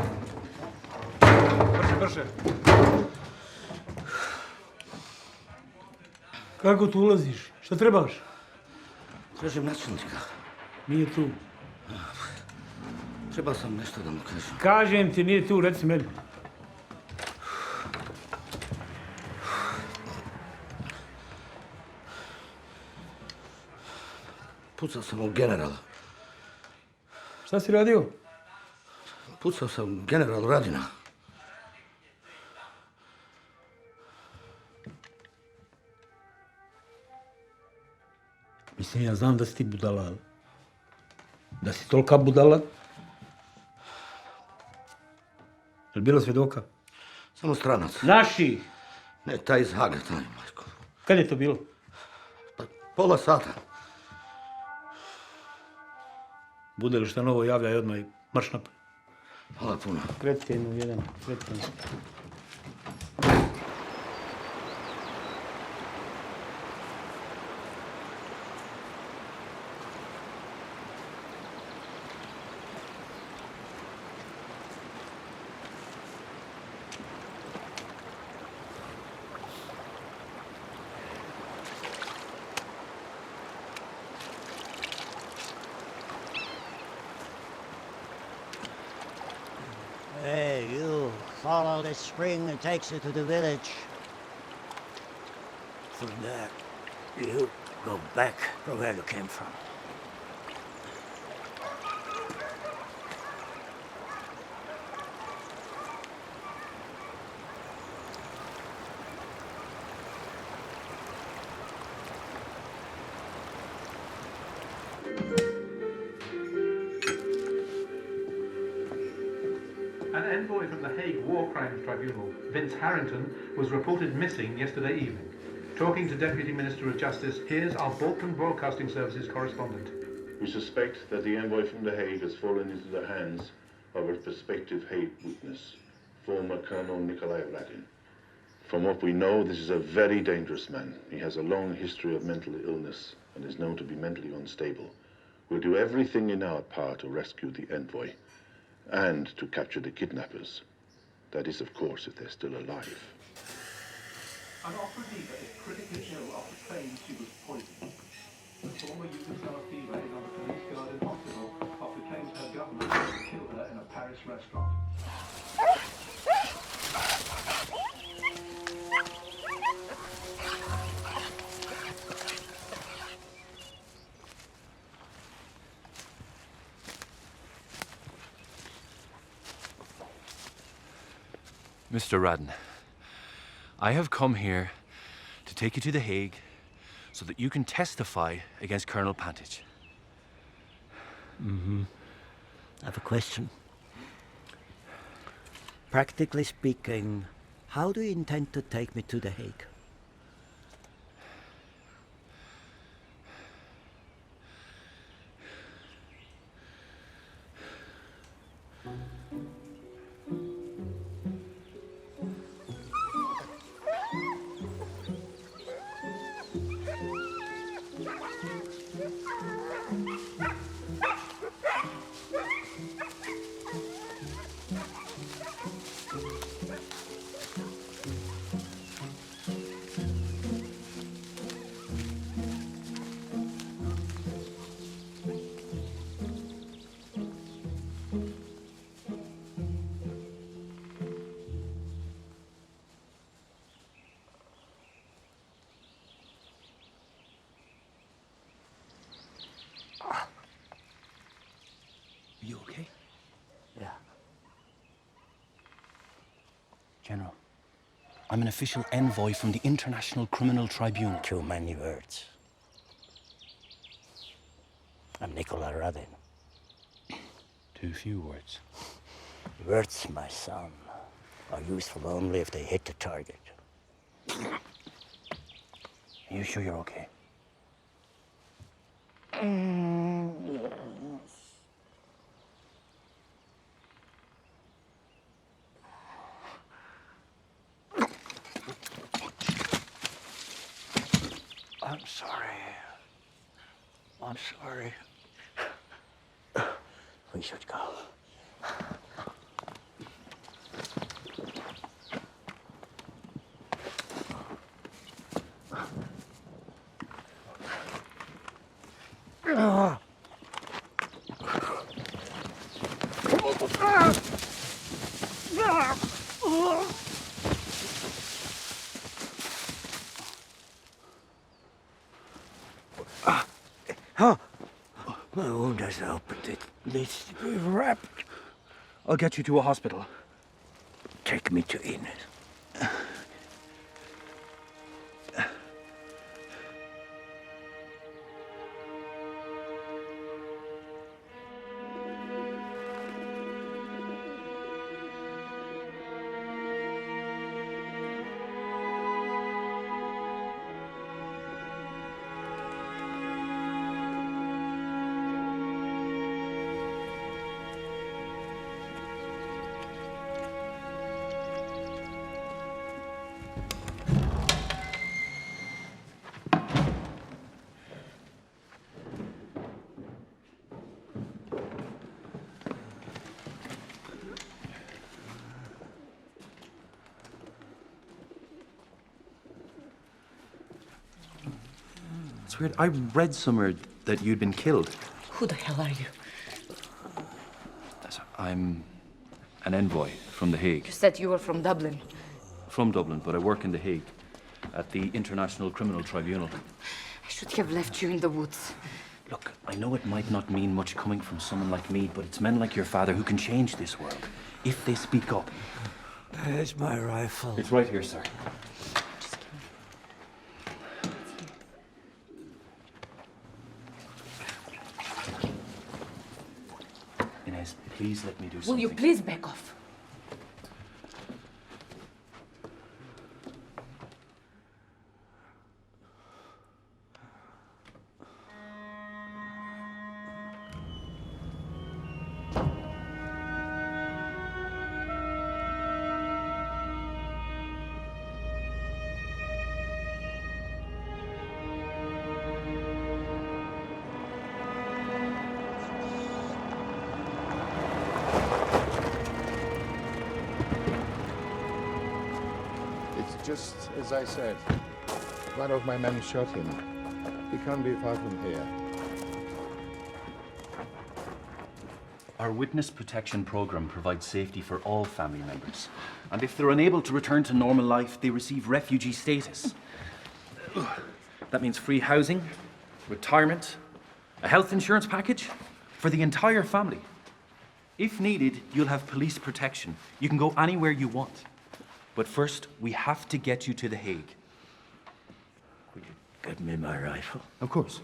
Brže. Kako tu ulaziš? Šta trebaš?
Tražim načelnika.
Nije tu.
Trebao sam nešto da mu kažem.
Kažem ti, nije tu, reci meni.
Pucao sam u generala.
Šta si radio?
Pucao sam generalu Radina.
Mislim, ja znam da si ti budala, ali... Da si tolika budala? Je li bilo svjedoka?
Samo stranac.
Naši!
Ne, taj iz Haga, taj, majko.
Kad je to bilo?
Pa, pola sata.
Bude li šta novo, javljaj odmah i marš napad.
Hvala puno.
Kretin u jedan, kretin.
Hey, you. Follow this spring that takes you to the village. From there, you Go back from where you came from.
An envoy from the Hague War Crimes Tribunal, Vince Harrington, was reported missing yesterday evening. Talking to Deputy Minister of Justice, here's our Balkan Broadcasting Services correspondent.
We suspect that the envoy from The Hague has fallen into the hands of a prospective Hague witness, former Colonel Nikolai Raden. From what we know, this is a very dangerous man. He has a long history of mental illness and is known to be mentally unstable. We'll do everything in our power to rescue the envoy and to capture the kidnappers. That is, of course, if they're still alive.
An opera diva is critically ill after claims she was poisoned. The former Yugoslavian diva is on a police guard in hospital after claims her government will kill her in a Paris restaurant.
Mr. Raden, I have come here to take you to The Hague so that you can testify against Colonel Pantic.
I have a question. Practically speaking, how do you intend to take me to The Hague?
You okay?
Yeah.
General, I'm an official envoy from the International Criminal Tribunal.
Too many words. I'm Nikolai Raden.
Too few words.
Words, my son, are useful only if they hit the target.
Are you sure you're okay?
I'm sorry. I'm sorry. We should go. My wound has opened. It needs to be wrapped.
I'll get you to a hospital.
Take me to Ines.
It's weird. I read somewhere that you'd been killed.
Who the hell are you?
I'm an envoy from The Hague.
You said you were from Dublin.
From Dublin, but I work in The Hague at the International Criminal Tribunal.
I should have left you in the woods.
Look, I know it might not mean much coming from someone like me, but it's men like your father who can change this world, if they speak up.
There's my rifle.
It's right here, sir. Inez, please let me do something.
Will you please back off?
Just as I said, one of my men shot him. He can't be far from here.
Our witness protection program provides safety for all family members. And if they're unable to return to normal life, they receive refugee status. That means free housing, retirement, a health insurance package for the entire family. If needed, you'll have police protection. You can go anywhere you want. But first, we have to get you to The Hague.
Will you give me my rifle?
Of course.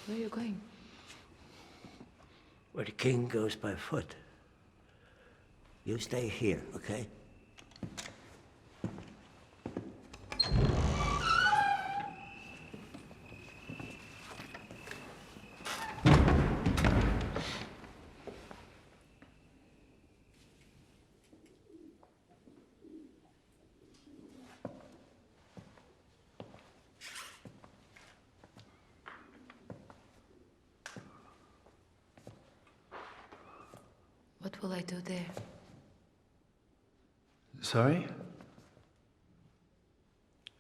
Where are you going?
Where the king goes by foot. You stay here, okay?
What will I do there?
Sorry?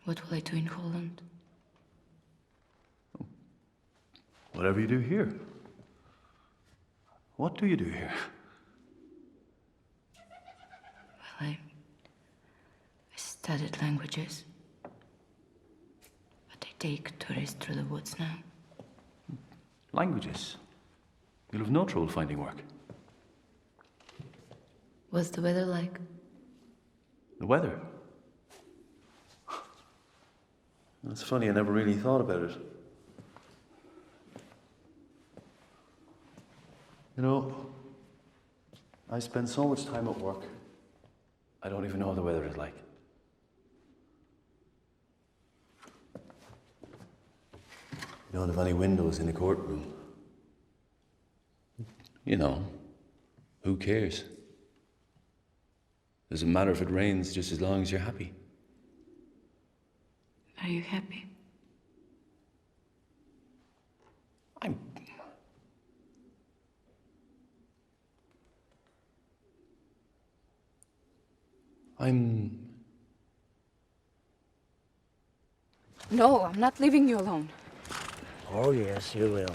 What will I do in Holland?
Whatever you do here. What do you do here?
Well, I studied languages. But I take tourists through the woods now.
Languages. You'll have no trouble finding work.
What's the weather like?
The weather? That's funny, I never really thought about it. You know, I spend so much time at work, I don't even know what the weather is like. You don't have any windows in the courtroom. You know, who cares? Doesn't matter if it rains, just as long as you're happy.
Are you happy? No, I'm not leaving you alone.
Oh, yes, you will.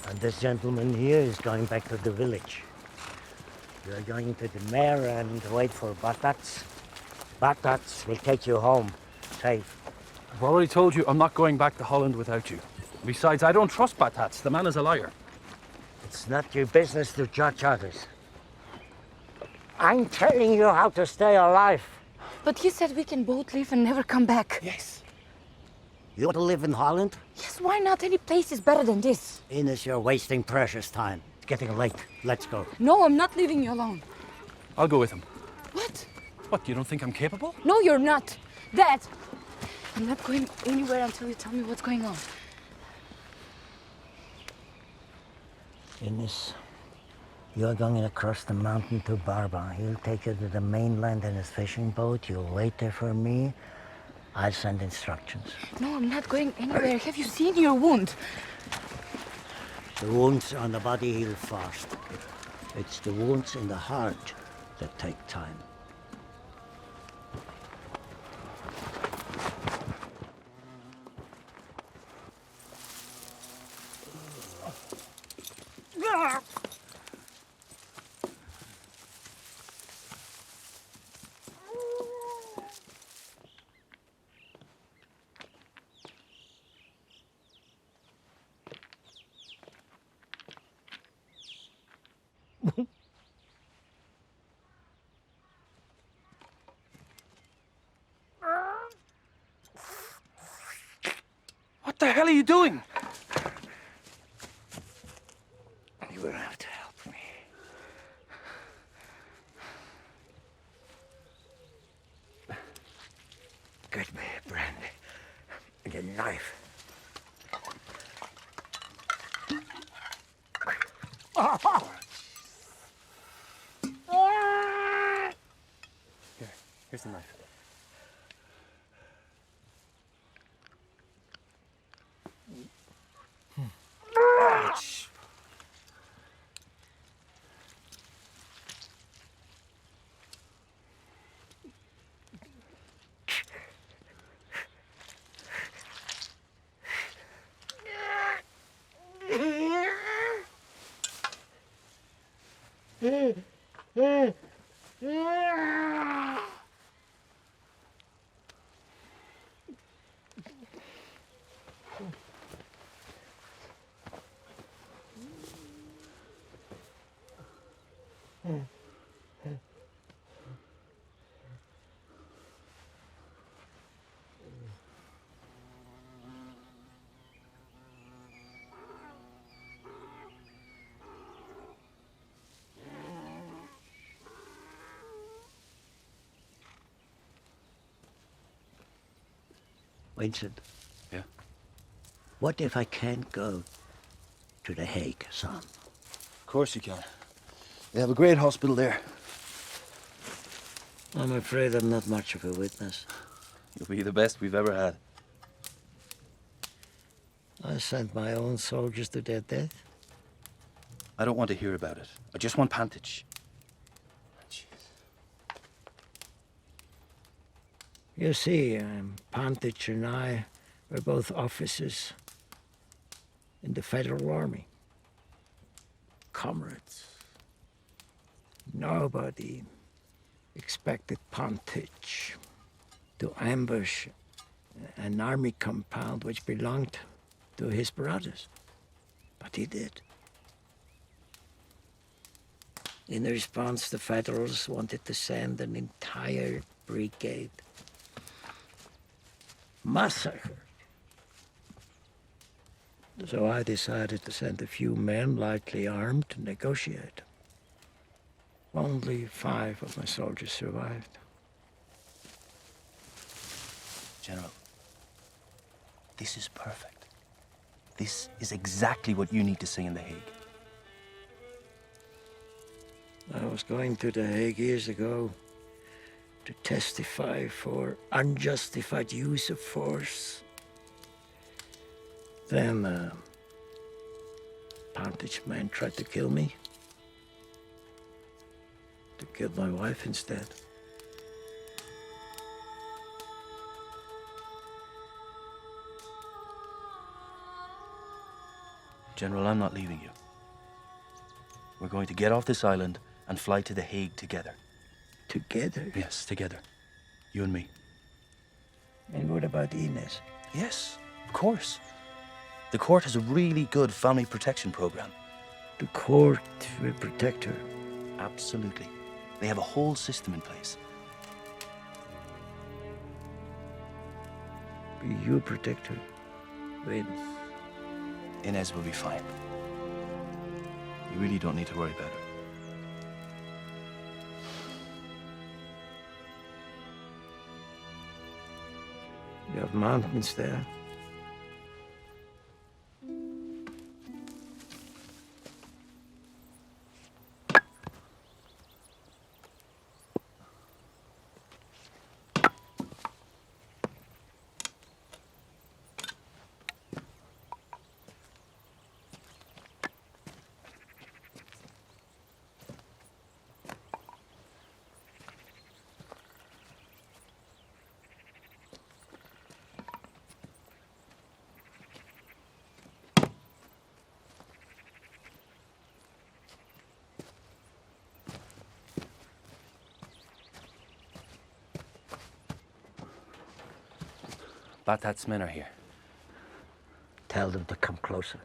And this gentleman here is going back to the village. You're going to the mayor and wait for Batats. Batats will take you home, safe.
I've already told you I'm not going back to Holland without you. Besides, I don't trust Batats. The man is a liar.
It's not your business to judge others. I'm telling you how to stay alive.
But you said we can both leave and never come back.
Yes. You want to live in Holland?
Yes, why not? Any place is better than this.
Ines, you're wasting precious time. It's getting late. Let's go.
No, I'm not leaving you alone.
I'll go with him.
What?
What, you don't think I'm capable?
No, you're not. Dad, I'm not going anywhere until you tell me what's going on.
Ines, you're going across the mountain to Barba. He'll take you to the mainland in his fishing boat. You'll wait there for me. I'll send instructions.
No, I'm not going anywhere. Have you seen your wound?
The wounds on the body heal fast. It's the wounds in the heart that take time.
What the hell are you doing?
You will have to help me. Get me a brandy and a knife.
Here's the knife. Ouch.
Vincent.
Yeah?
What if I can't go to The Hague, son?
Of course you can. They have a great hospital there.
I'm afraid I'm not much of a witness.
You'll be the best we've ever had.
I sent my own soldiers to their death.
I don't want to hear about it. I just want Pantic.
You see, Pantic and I were both officers in the Federal Army. Comrades. Nobody expected Pantic to ambush an army compound which belonged to his brothers. But he did. In response, the Federals wanted to send an entire brigade. Massacre. So I decided to send a few men, lightly armed, to negotiate. Only 5 of my soldiers survived.
General, this is perfect. This is exactly what you need to say in The Hague.
I was going to The Hague years ago to testify for unjustified use of force. Then, Pantic man tried to kill me. To kill my wife instead.
General, I'm not leaving you. We're going to get off this island and fly to The Hague together.
Together?
Yes, together. You and me.
And what about Ines?
Yes, of course. The court has a really good family protection program.
The court will protect her?
Absolutely. They have a whole system in place.
Will you protect her? Raden?
Inez will be fine. You really don't need to worry about her.
You have mountains there.
Batat's men are here.
Tell them to come closer.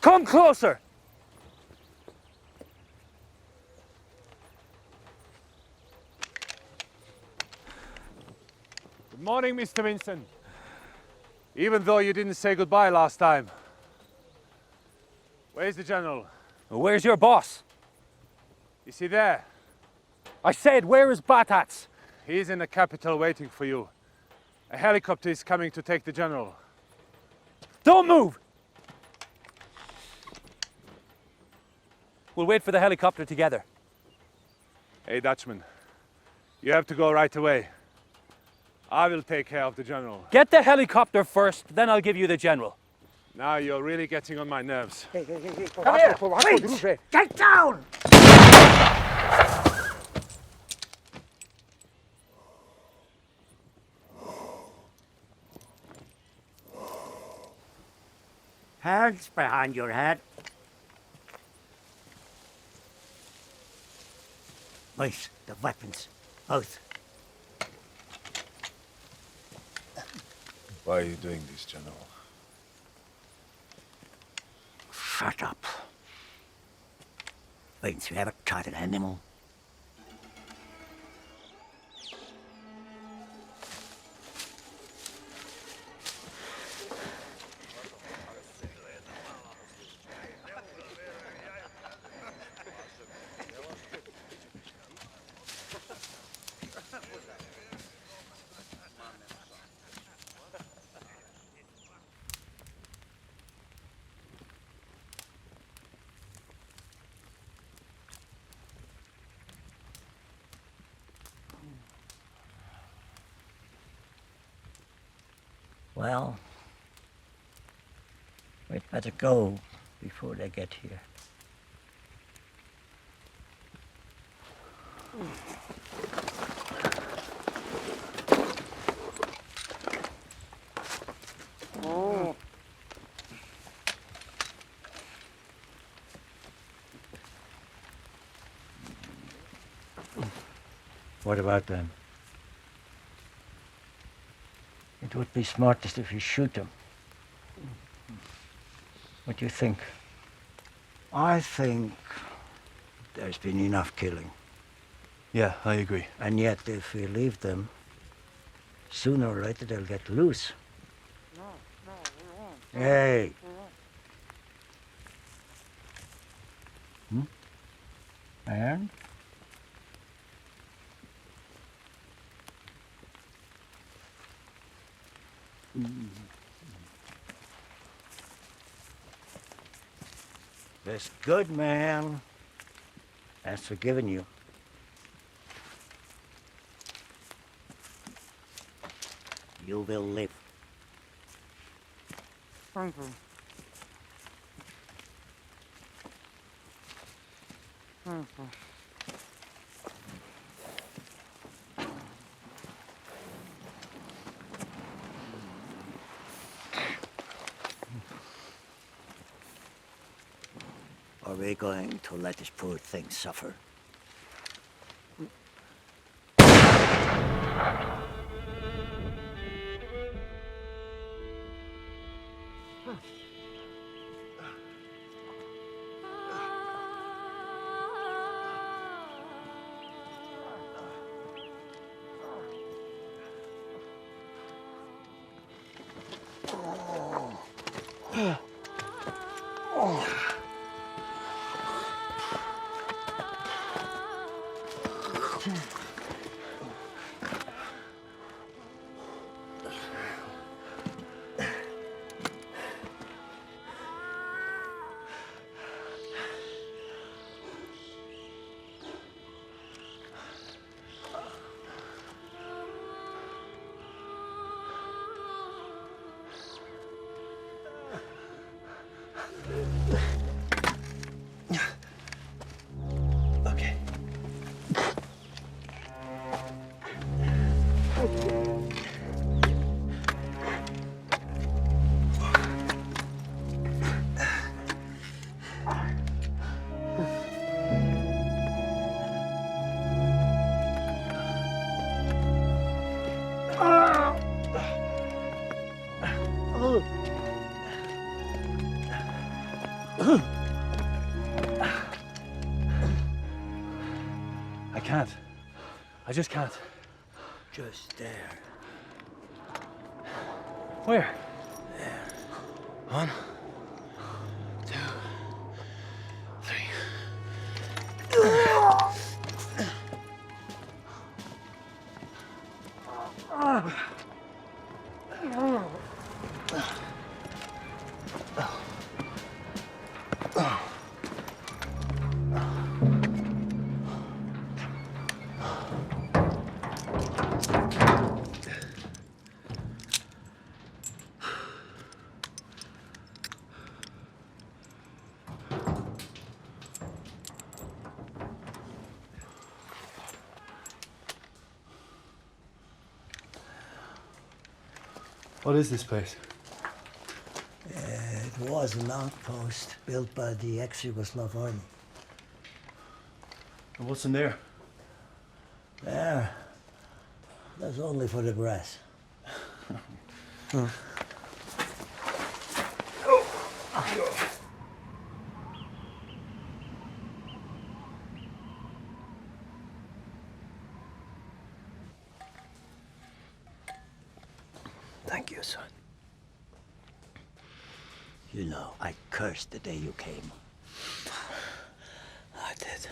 Come closer!
Good morning, Mr. Vincent. Even though you didn't say goodbye last time. Where's the general?
Where's your boss?
Is he there?
I said, where is Batats?
He's in the capital waiting for you. A helicopter is coming to take the general.
Don't move! We'll wait for the helicopter together.
Hey, Dutchman. You have to go right away. I will take care of the general.
Get the helicopter first, then I'll give you the general.
Now you're really getting on my nerves.
Hey,
Come here,
please!
Get down!
Hands behind your head. Place the weapons, both.
Why are you doing this, General?
Shut up. Ain't you ever tried an animal? Well, we'd better go before they get here.
Oh.
What about them? It would be smartest if you shoot them. What do you think? I think there's been enough killing.
Yeah, I agree.
And yet, if we leave them, sooner or later they'll get loose. Hey! And? This good man has forgiven you. You will live.
Thank you. Thank you.
Are we going to let this poor thing suffer?
I just can't.
Just there.
Where?
There.
1, 2, 3. What is this place?
It was an outpost built by the ex-Yugoslav army.
And what's in there?
There. That's only for the grass. Thank you, son. You know, I cursed the day you came. I did.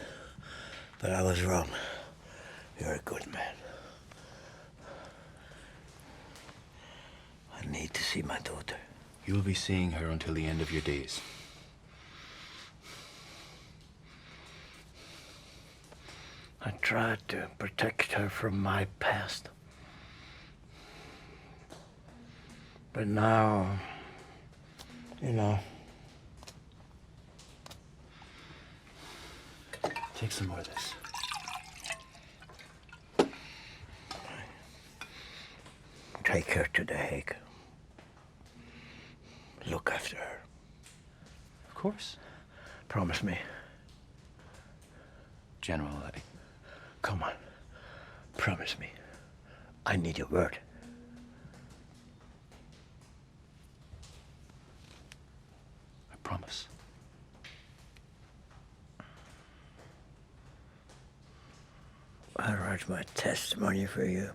But I was wrong. You're a good man. I need to see my daughter.
You'll be seeing her until the end of your days.
I tried to protect her from my past. But now, you know.
Take some more of this.
Take her to The Hague. Look after her.
Of course.
Promise me.
General,
Come on. Promise me. I need your word.
I promise.
I'll write my testimony for you.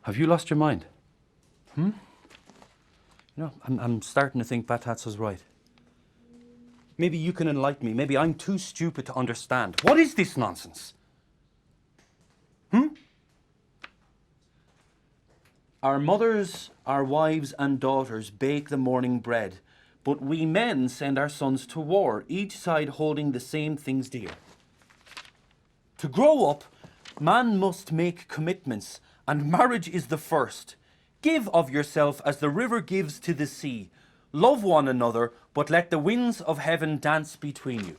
Have you lost your mind? You know, I'm starting to think Batats was right.
Maybe you can enlighten me. Maybe I'm too stupid to understand. What is this nonsense? Our mothers, our wives and daughters bake the morning bread, but we men send our sons to war, each side holding the same things dear. To grow up, man must make commitments, and marriage is the first. Give of yourself as the river gives to the sea. Love one another, but let the winds of heaven dance between you.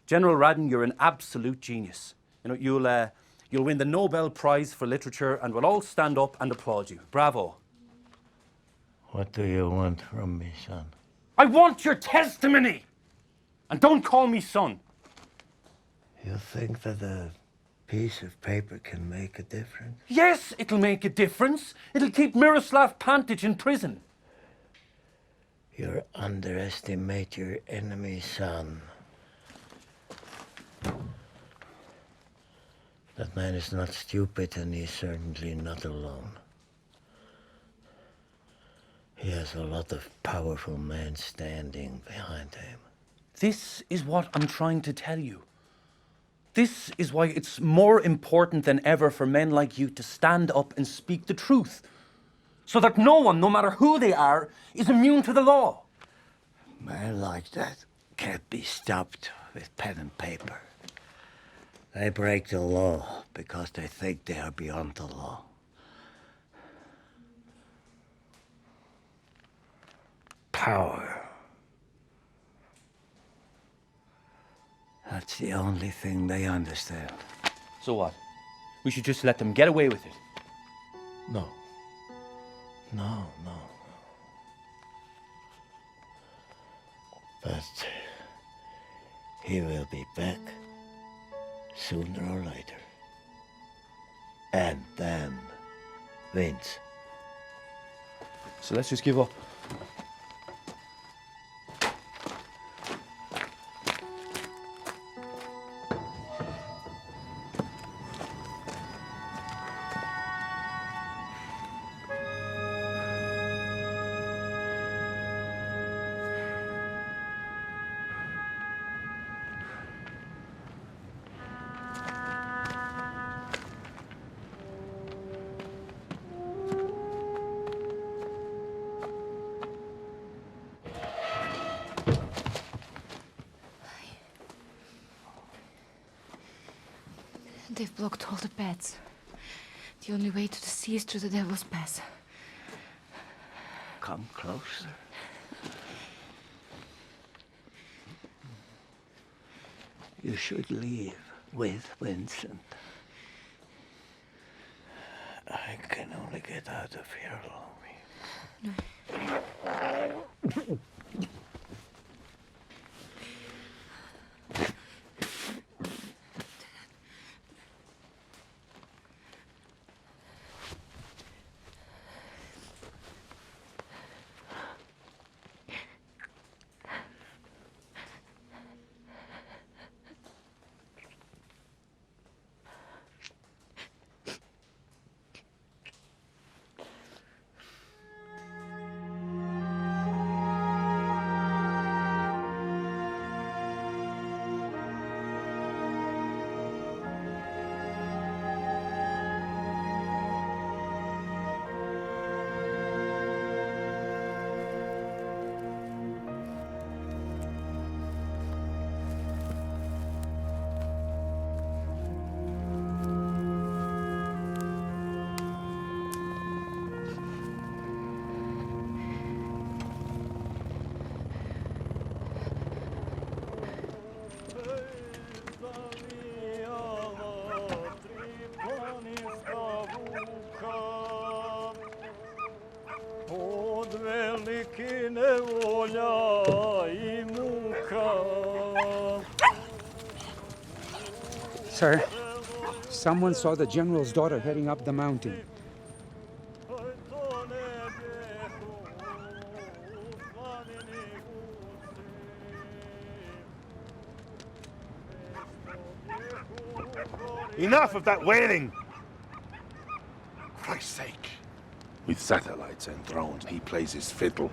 General Raden, you're an absolute genius. You know, you'll win the Nobel Prize for Literature, and we'll all stand up and applaud you. Bravo.
What do you want from me, son?
I want your testimony! And don't call me son.
You think that a piece of paper can make a difference?
Yes, it'll make a difference. It'll keep Miroslav Pantic in prison.
You underestimate your enemy, son. That man is not stupid, and he's certainly not alone. He has a lot of powerful men standing behind him.
This is what I'm trying to tell you. This is why it's more important than ever for men like you to stand up and speak the truth, so that no one, no matter who they are, is immune to the law.
Men like that can't be stopped with pen and paper. They break the law because they think they are beyond the law. Power. That's the only thing they understand.
So what? We should just let them get away with it?
No. No. But he will be back sooner or later. And then wins.
So let's just give up.
They've blocked all the paths. The only way to the sea is through the Devil's Pass.
Come closer. You should leave with Vincent. I can only get out of here alone.
Sir, someone saw the general's daughter heading up the mountain.
Enough of that wailing! Christ's sake. With satellites and drones, he plays his fiddle.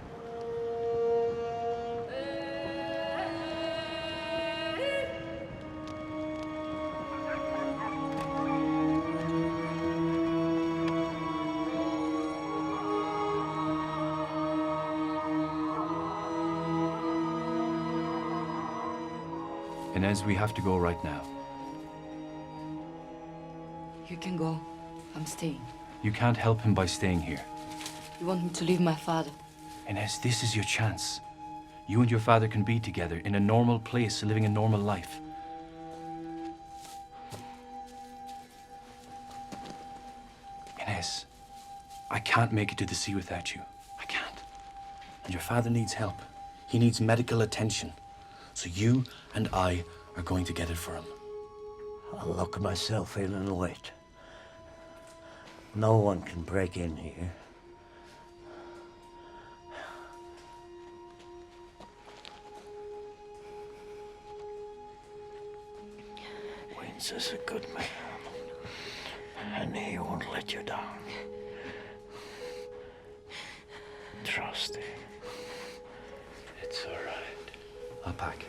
Inez, we have to go right now.
You can go. I'm staying.
You can't help him by staying here.
You want me to leave my father?
Inez, this is your chance. You and your father can be together in a normal place, living a normal life. Inez, I can't make it to the sea without you. I can't. And your father needs help. He needs medical attention. So you and I are going to get it for him.
I'll lock myself in and wait. No one can break in here. Vince is a good man, and he won't let you down. Trust him. It's all right.
I'll pack.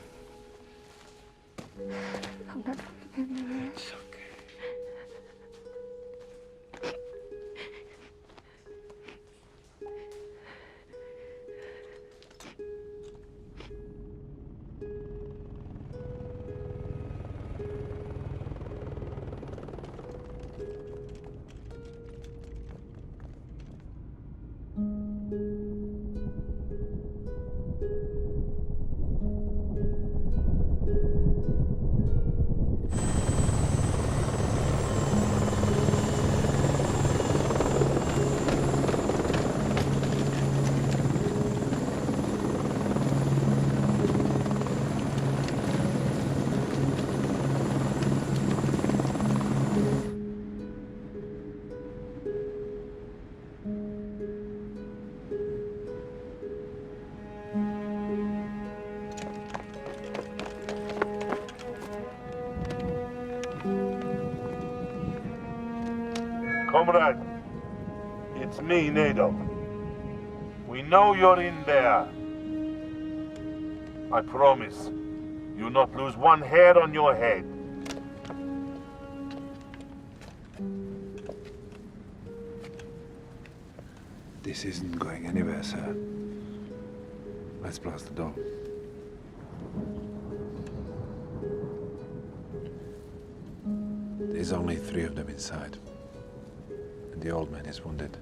I'm not forgiving you. It's okay.
Comrade, it's me, Nado. We know you're in there. I promise you'll not lose one hair on your head.
This isn't going anywhere, sir. Let's blast the door. There's only 3 of them inside. And the old man is wounded.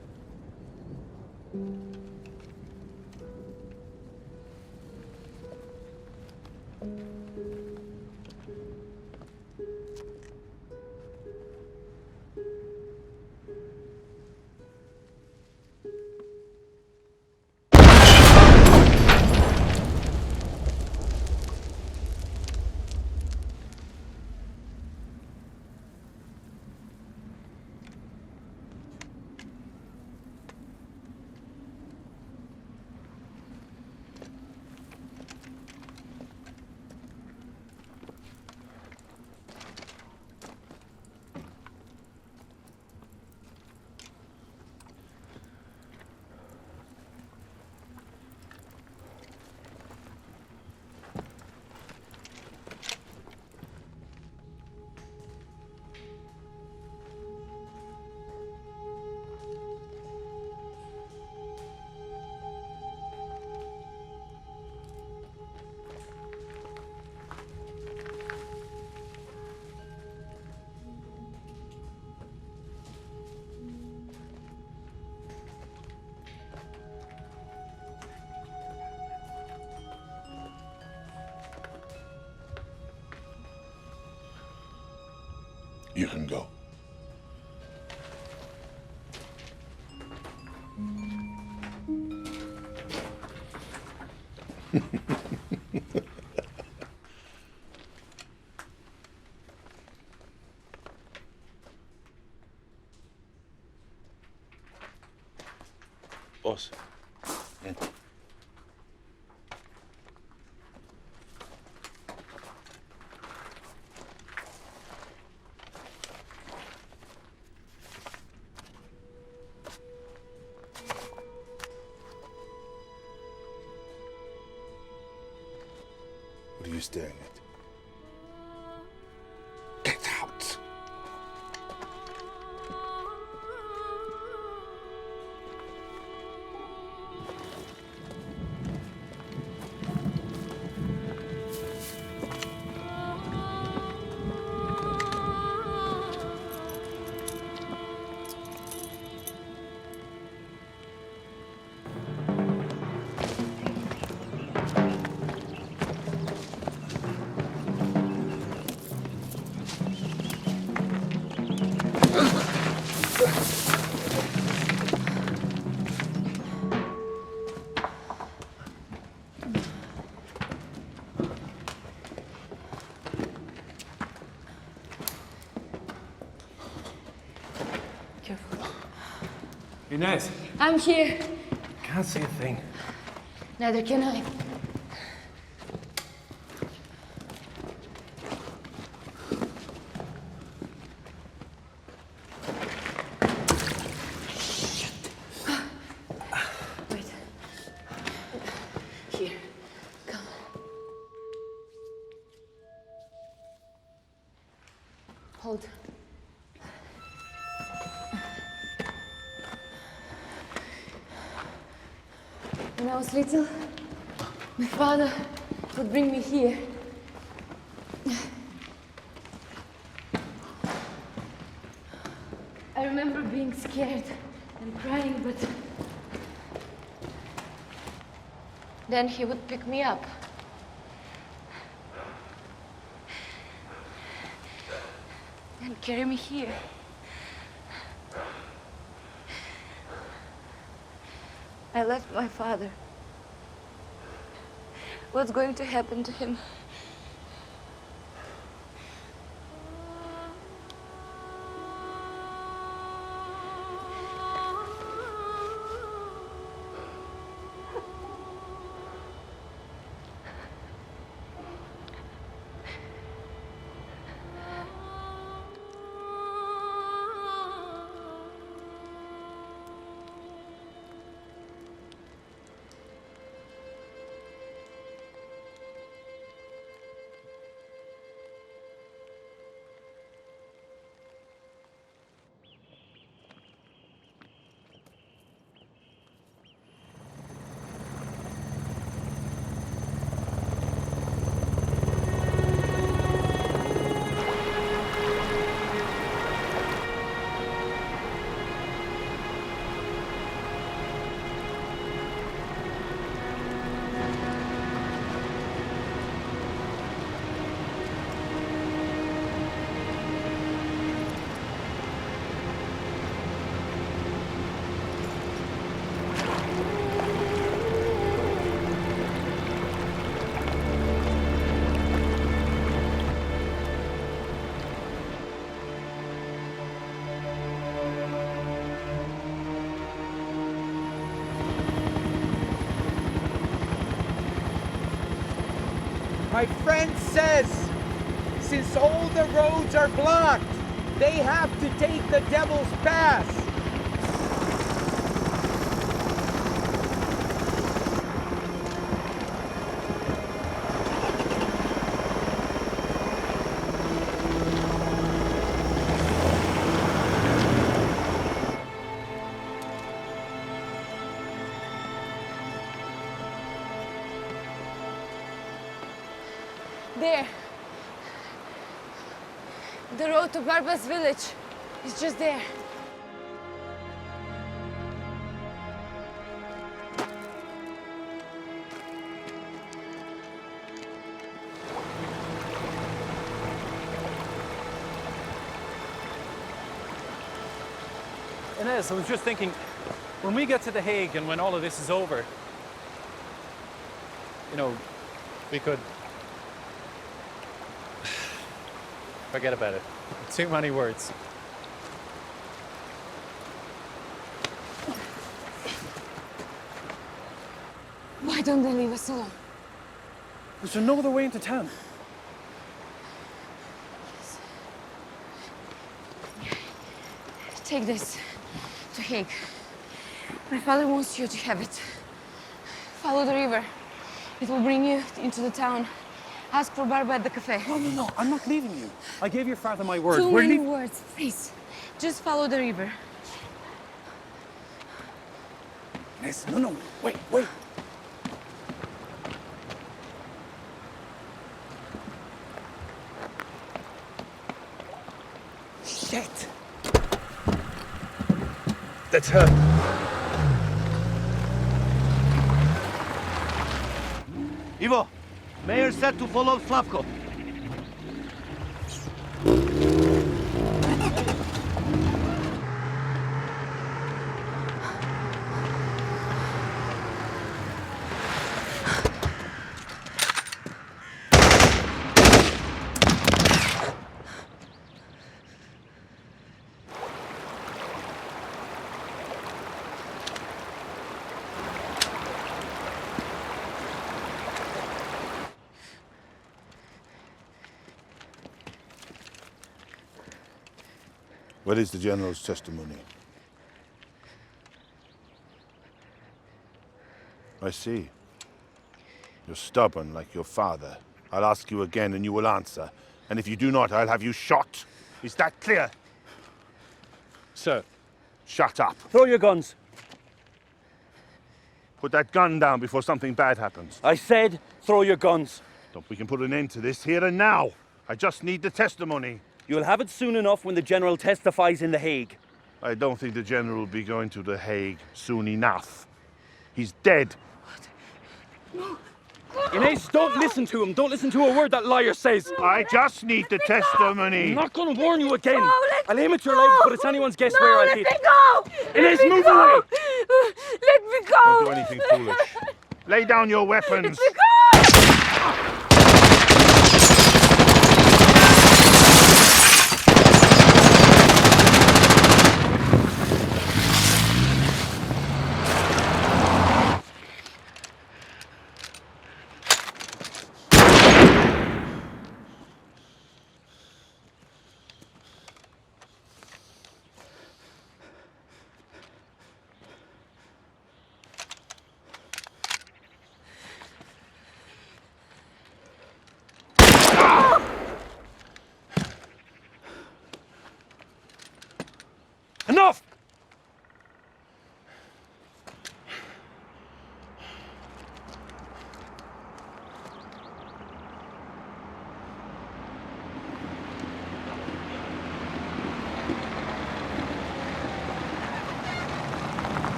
You can go.
Boss.
Yeah.
What are you staring at? Get out!
Inez.
I'm here.
Can't see a thing.
Neither can I. Wait. Here. Come. Hold. When I was little, my father would bring me here. I remember being scared and crying, but then he would pick me up. And carry me here. I left my father. What's going to happen to him?
My friend says, since all the roads are blocked, they have to take the Devil's Pass.
There. The road to Barba's village is just there.
Inez, I was just thinking, when we get to The Hague and when all of this is over, you know, we could forget about it. Too many words.
Why don't they leave us alone?
Is there no other way into town?
Take this to Hague. My father wants you to have it. Follow the river. It will bring you into the town. Ask for Barba at the cafe.
No, I'm not leaving you. I gave your father my word.
Too many words, please. Just follow the river.
Inez, no, wait. Shit! That's her.
Ivo, Mayor said to follow Slavko.
What is the General's testimony? I see. You're stubborn like your father. I'll ask you again and you will answer. And if you do not, I'll have you shot. Is that clear?
Sir.
Shut up.
Throw your guns.
Put that gun down before something bad happens.
I said, throw your guns.
We can put an end to this here and now. I just need the testimony.
You'll have it soon enough when the General testifies in The Hague.
I don't think the General will be going to The Hague soon enough. He's dead.
No. Inez, don't listen to him. Don't listen to a word that liar says.
I just need the testimony.
I'm not going to warn you again.
No,
I'll aim at your legs, but it's anyone's guess where I'll hit.
Let me go!
Inez,
Let me
move
go!
away!
Let me go!
Don't do anything foolish. Lay down your weapons.
Let me go!
Enough!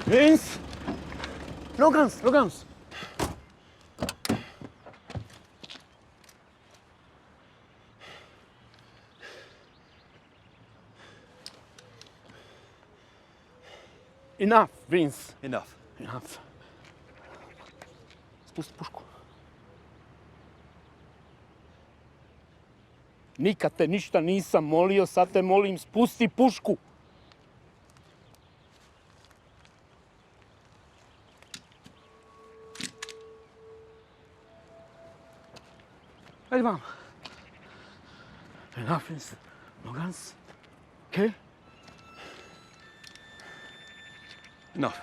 Vince! No guns, no guns. Enough, Vince.
Enough.
Enough. Spusti pušku. Nikad te ništa nisam molio, sad te molim, spusti pušku. Ajde vam. Enough, Vince. No guns. Okay? Enough.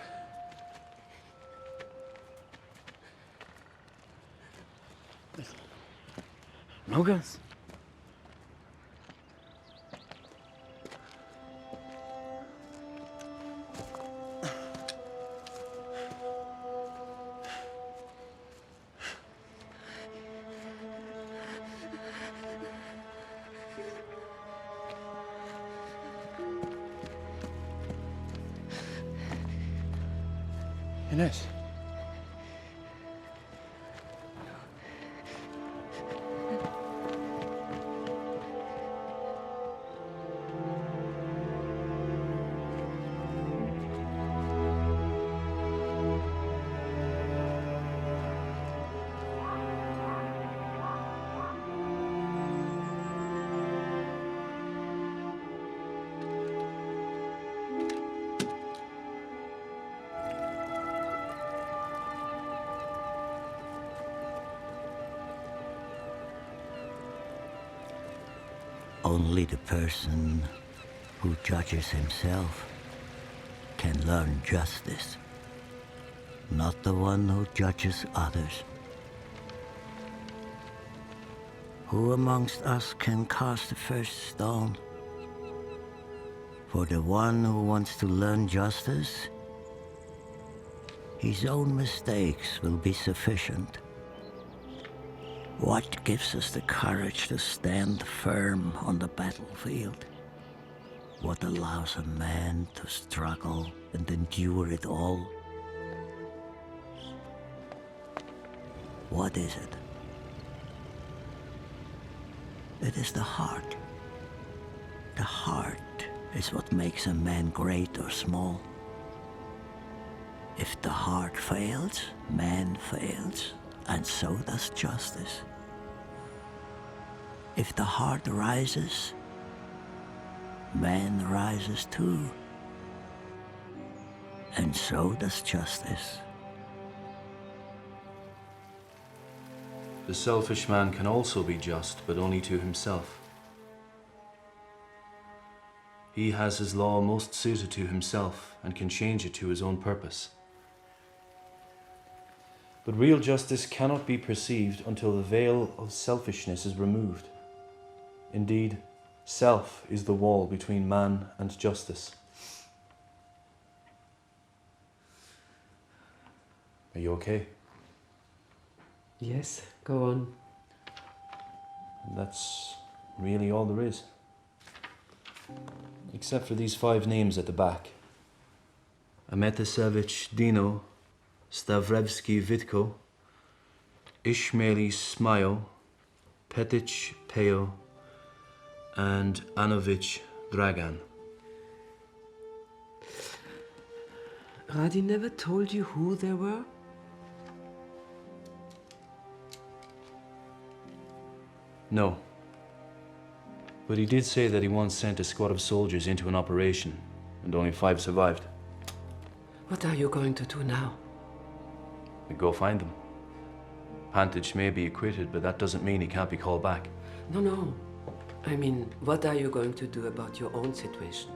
No guns. Inez.
Only the person who judges himself can learn justice, not the one who judges others. Who amongst us can cast the first stone? For the one who wants to learn justice, his own mistakes will be sufficient. What gives us the courage to stand firm on the battlefield? What allows a man to struggle and endure it all? What is it? It is the heart. The heart is what makes a man great or small. If the heart fails, man fails, and so does justice. If the heart rises, man rises too. And so does justice.
The selfish man can also be just, but only to himself. He has his law most suited to himself and can change it to his own purpose. But real justice cannot be perceived until the veil of selfishness is removed. Indeed, self is the wall between man and justice. Are you okay?
Yes, go on.
And that's really all there is. Except for these 5 names at the back. Ametasevich Dino, Stavrevsky Vitko, Ishmaeli Smayo, Petic Peo, and Anovich Dragan.
Raden never told you who they were?
No. But he did say that he once sent a squad of soldiers into an operation, and only 5 survived.
What are you going to do now?
We go find them. Pantic may be acquitted, but that doesn't mean he can't be called back.
No. I mean, what are you going to do about your own situation?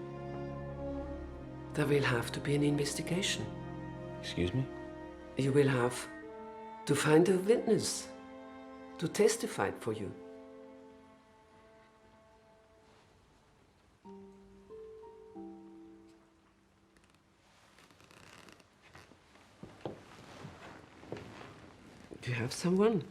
There will have to be an investigation.
Excuse me?
You will have to find a witness to testify for you. Do you have someone?